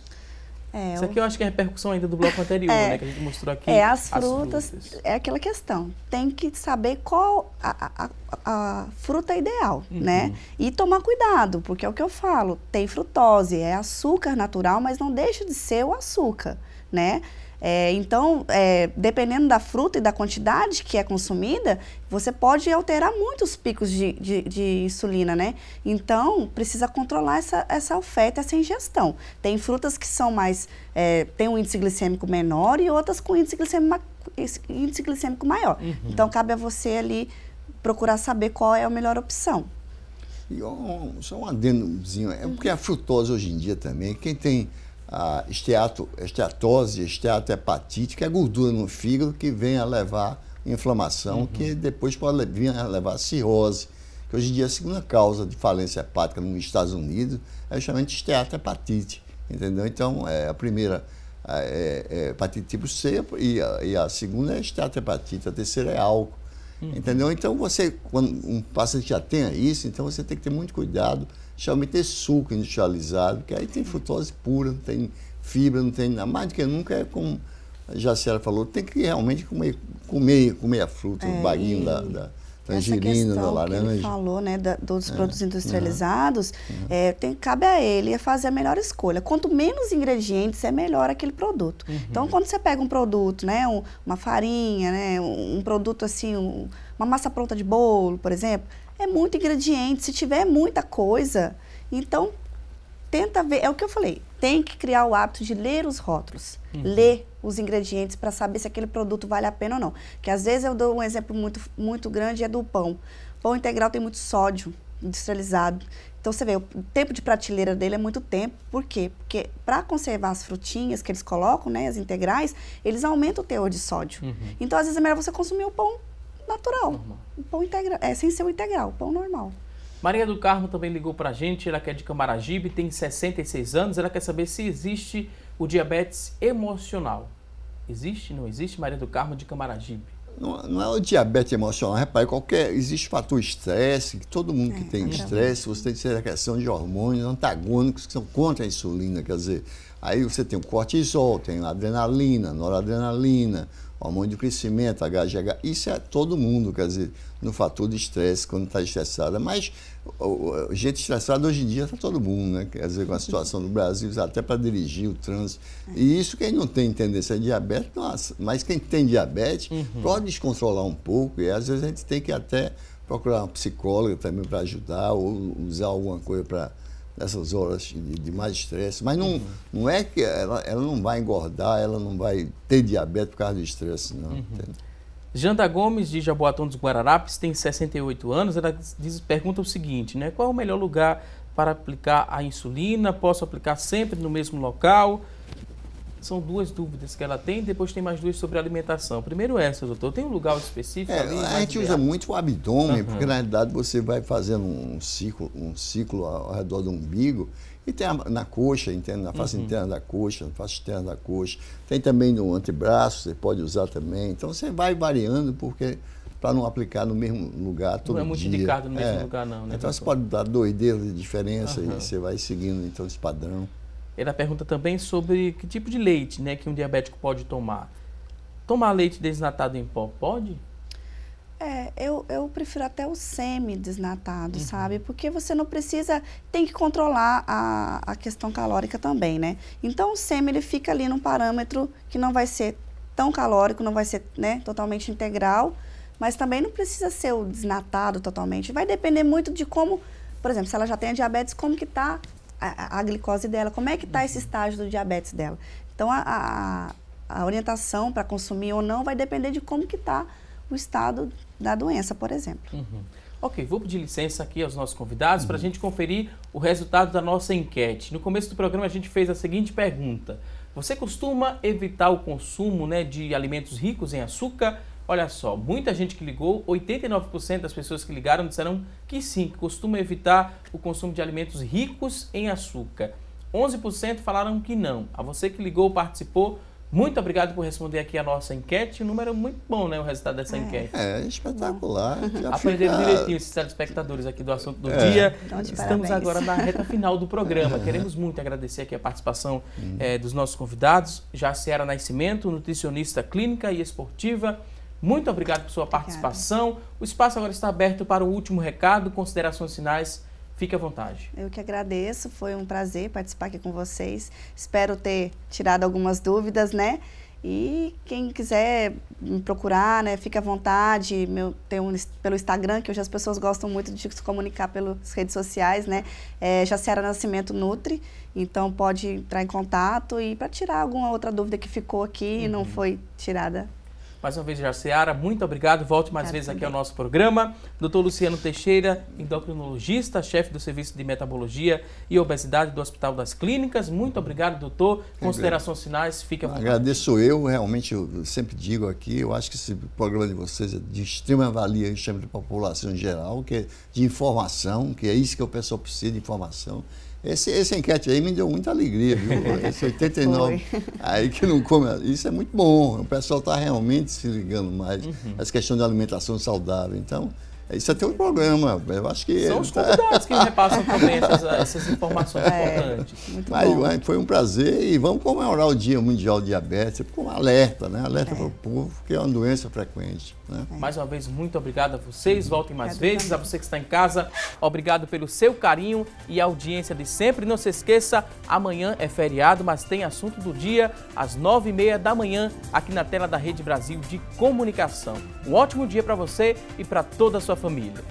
Isso aqui eu acho que é a repercussão ainda do bloco anterior, né? Que a gente mostrou aqui. As frutas, é aquela questão. Tem que saber qual a fruta ideal, né? E tomar cuidado, porque é o que eu falo. Tem frutose, é açúcar natural, mas não deixa de ser o açúcar, né? Então, dependendo da fruta e da quantidade que é consumida, você pode alterar muito os picos de insulina, né? Então, precisa controlar essa oferta, essa ingestão. Tem frutas que são mais, tem um índice glicêmico menor e outras com índice glicêmico maior. Então, cabe a você ali procurar saber qual é a melhor opção. E só um adendozinho, porque a frutose hoje em dia também, quem tem a esteatose, esteatohepatite, que é gordura no fígado que vem a levar inflamação, que depois pode vir a levar a cirrose, que hoje em dia a segunda causa de falência hepática nos Estados Unidos é justamente esteatohepatite, entendeu? Então, a primeira é hepatite tipo C e a segunda é esteatohepatite, a terceira é álcool, entendeu? Então, quando um paciente já tenha isso, então você tem que ter muito cuidado, geralmente ter suco industrializado, que aí tem frutose pura, não tem fibra, não tem nada. Mais do que nunca é como a Jaciara falou, tem que realmente comer a fruta, o baguinho da tangerina, da laranja. Que ele falou, né, dos produtos industrializados, cabe a ele fazer a melhor escolha. Quanto menos ingredientes, é melhor aquele produto. Então, quando você pega um produto, né, uma farinha, né, um produto assim, uma massa pronta de bolo, por exemplo, é muito ingrediente. Se tiver muita coisa, então tenta ver, é o que eu falei, tem que criar o hábito de ler os rótulos, ler os ingredientes para saber se aquele produto vale a pena ou não. Que às vezes eu dou um exemplo muito grande, é do pão. Pão integral tem muito sódio industrializado. Então você vê, o tempo de prateleira dele é muito tempo. Por quê? Porque para conservar as frutinhas que eles colocam, né, as integrais, eles aumentam o teor de sódio. Então às vezes é melhor você consumir o pão natural, o pão integral, sem ser o integral, o pão normal. Maria do Carmo também ligou pra gente, ela que é de Camaragibe, tem 66 anos, ela quer saber se existe o diabetes emocional. Existe? Não existe? Maria do Carmo de Camaragibe. Não é o diabetes emocional, repare, existe fator estresse, que todo mundo que tem estresse, você tem secreção de hormônios antagônicos que são contra a insulina, quer dizer, aí você tem o cortisol, tem a adrenalina, noradrenalina, hormônio de crescimento, HGH, isso é todo mundo, quer dizer, no fator de estresse, quando está estressada, mas gente estressada hoje em dia está todo mundo, né? Quer dizer, com a situação do Brasil, até para dirigir o trânsito, e isso quem não tem tendência a diabetes, nossa, mas quem tem diabetes pode descontrolar um pouco, e às vezes a gente tem que até procurar uma psicóloga também para ajudar, ou usar alguma coisa para nessas horas de mais estresse, mas não é que ela não vai engordar, ela não vai ter diabetes por causa do estresse, não. Janda Gomes, de Jaboatão dos Guararapes, tem 68 anos, ela pergunta o seguinte, né? Qual é o melhor lugar para aplicar a insulina? Posso aplicar sempre no mesmo local? São duas dúvidas que ela tem, depois tem mais duas sobre alimentação. Primeiro essa, doutor, tem um lugar específico ali? A gente usa muito o abdômen, porque na realidade você vai fazendo um ciclo ao redor do umbigo, e tem na coxa, na face interna da coxa, na face externa da coxa, tem também no antebraço, você pode usar também. Então você vai variando, porque para não aplicar no mesmo lugar todo dia. Não é muito indicado no mesmo lugar não, né? Então você pode dar 2 dedos de diferença e você vai seguindo então esse padrão. Ela pergunta também sobre que tipo de leite, né, que um diabético pode tomar. Tomar leite desnatado em pó, pode? Eu prefiro até o semi-desnatado, sabe? Porque você não precisa, tem que controlar a questão calórica também, né? Então o semi ele fica ali num parâmetro que não vai ser tão calórico, não vai ser, né, totalmente integral, mas também não precisa ser o desnatado totalmente. Vai depender muito de como, por exemplo, se ela já tem a diabetes, como que está a glicose dela, como é que está esse estágio do diabetes dela. Então, a orientação para consumir ou não vai depender de como que está o estado da doença, por exemplo. Ok, vou pedir licença aqui aos nossos convidados para a gente conferir o resultado da nossa enquete. No começo do programa, a gente fez a seguinte pergunta. Você costuma evitar o consumo, né, de alimentos ricos em açúcar? Olha só, muita gente que ligou, 89% das pessoas que ligaram disseram que sim, que costuma evitar o consumo de alimentos ricos em açúcar. 11% falaram que não. A você que ligou, participou, muito obrigado por responder aqui a nossa enquete. Um número muito bom, né, o resultado dessa enquete. É espetacular. Aprenderam direitinho esses telespectadores aqui do assunto do dia. Estamos agora na reta final do programa. Queremos muito agradecer aqui a participação dos nossos convidados. Jaciara Nascimento, nutricionista clínica e esportiva. Muito obrigado por sua participação. O espaço agora está aberto para o último recado, considerações finais. Fique à vontade. Eu que agradeço, foi um prazer participar aqui com vocês. Espero ter tirado algumas dúvidas, né? E quem quiser me procurar, né, fique à vontade. Pelo Instagram, que hoje as pessoas gostam muito de se comunicar pelas redes sociais, né? Jaciara Nascimento Nutri. Então pode entrar em contato e para tirar alguma outra dúvida que ficou aqui e não foi tirada. Mais uma vez, Jaciara, muito obrigado. Volte mais vezes aqui ao nosso programa. Dr. Luciano Teixeira, endocrinologista, chefe do Serviço de Metabologia e Obesidade do Hospital das Clínicas. Muito obrigado, doutor. Considerações finais, fique à vontade. Agradeço realmente, eu sempre digo aqui, eu acho que esse programa de vocês é de extrema valia em termos de população em geral, que é de informação, que é isso que o pessoal precisa, de informação. Essa enquete aí me deu muita alegria, viu? Esse 89 aí que não come, isso é muito bom. O pessoal está realmente se ligando mais essa questão de alimentação saudável. Então, isso é teu programa. Eu acho que são os convidados que repassam também essas informações importantes. Mas foi um prazer e vamos comemorar o Dia Mundial de Diabetes com um alerta, né? Alerta para o povo, que é uma doença frequente. Né? Mais uma vez, muito obrigado a vocês. Voltem mais vezes. A você que está em casa, obrigado pelo seu carinho e audiência de sempre. Não se esqueça, amanhã é feriado, mas tem assunto do dia às 9h30 da manhã aqui na tela da Rede Brasil de Comunicação. Um ótimo dia para você e para toda a sua família.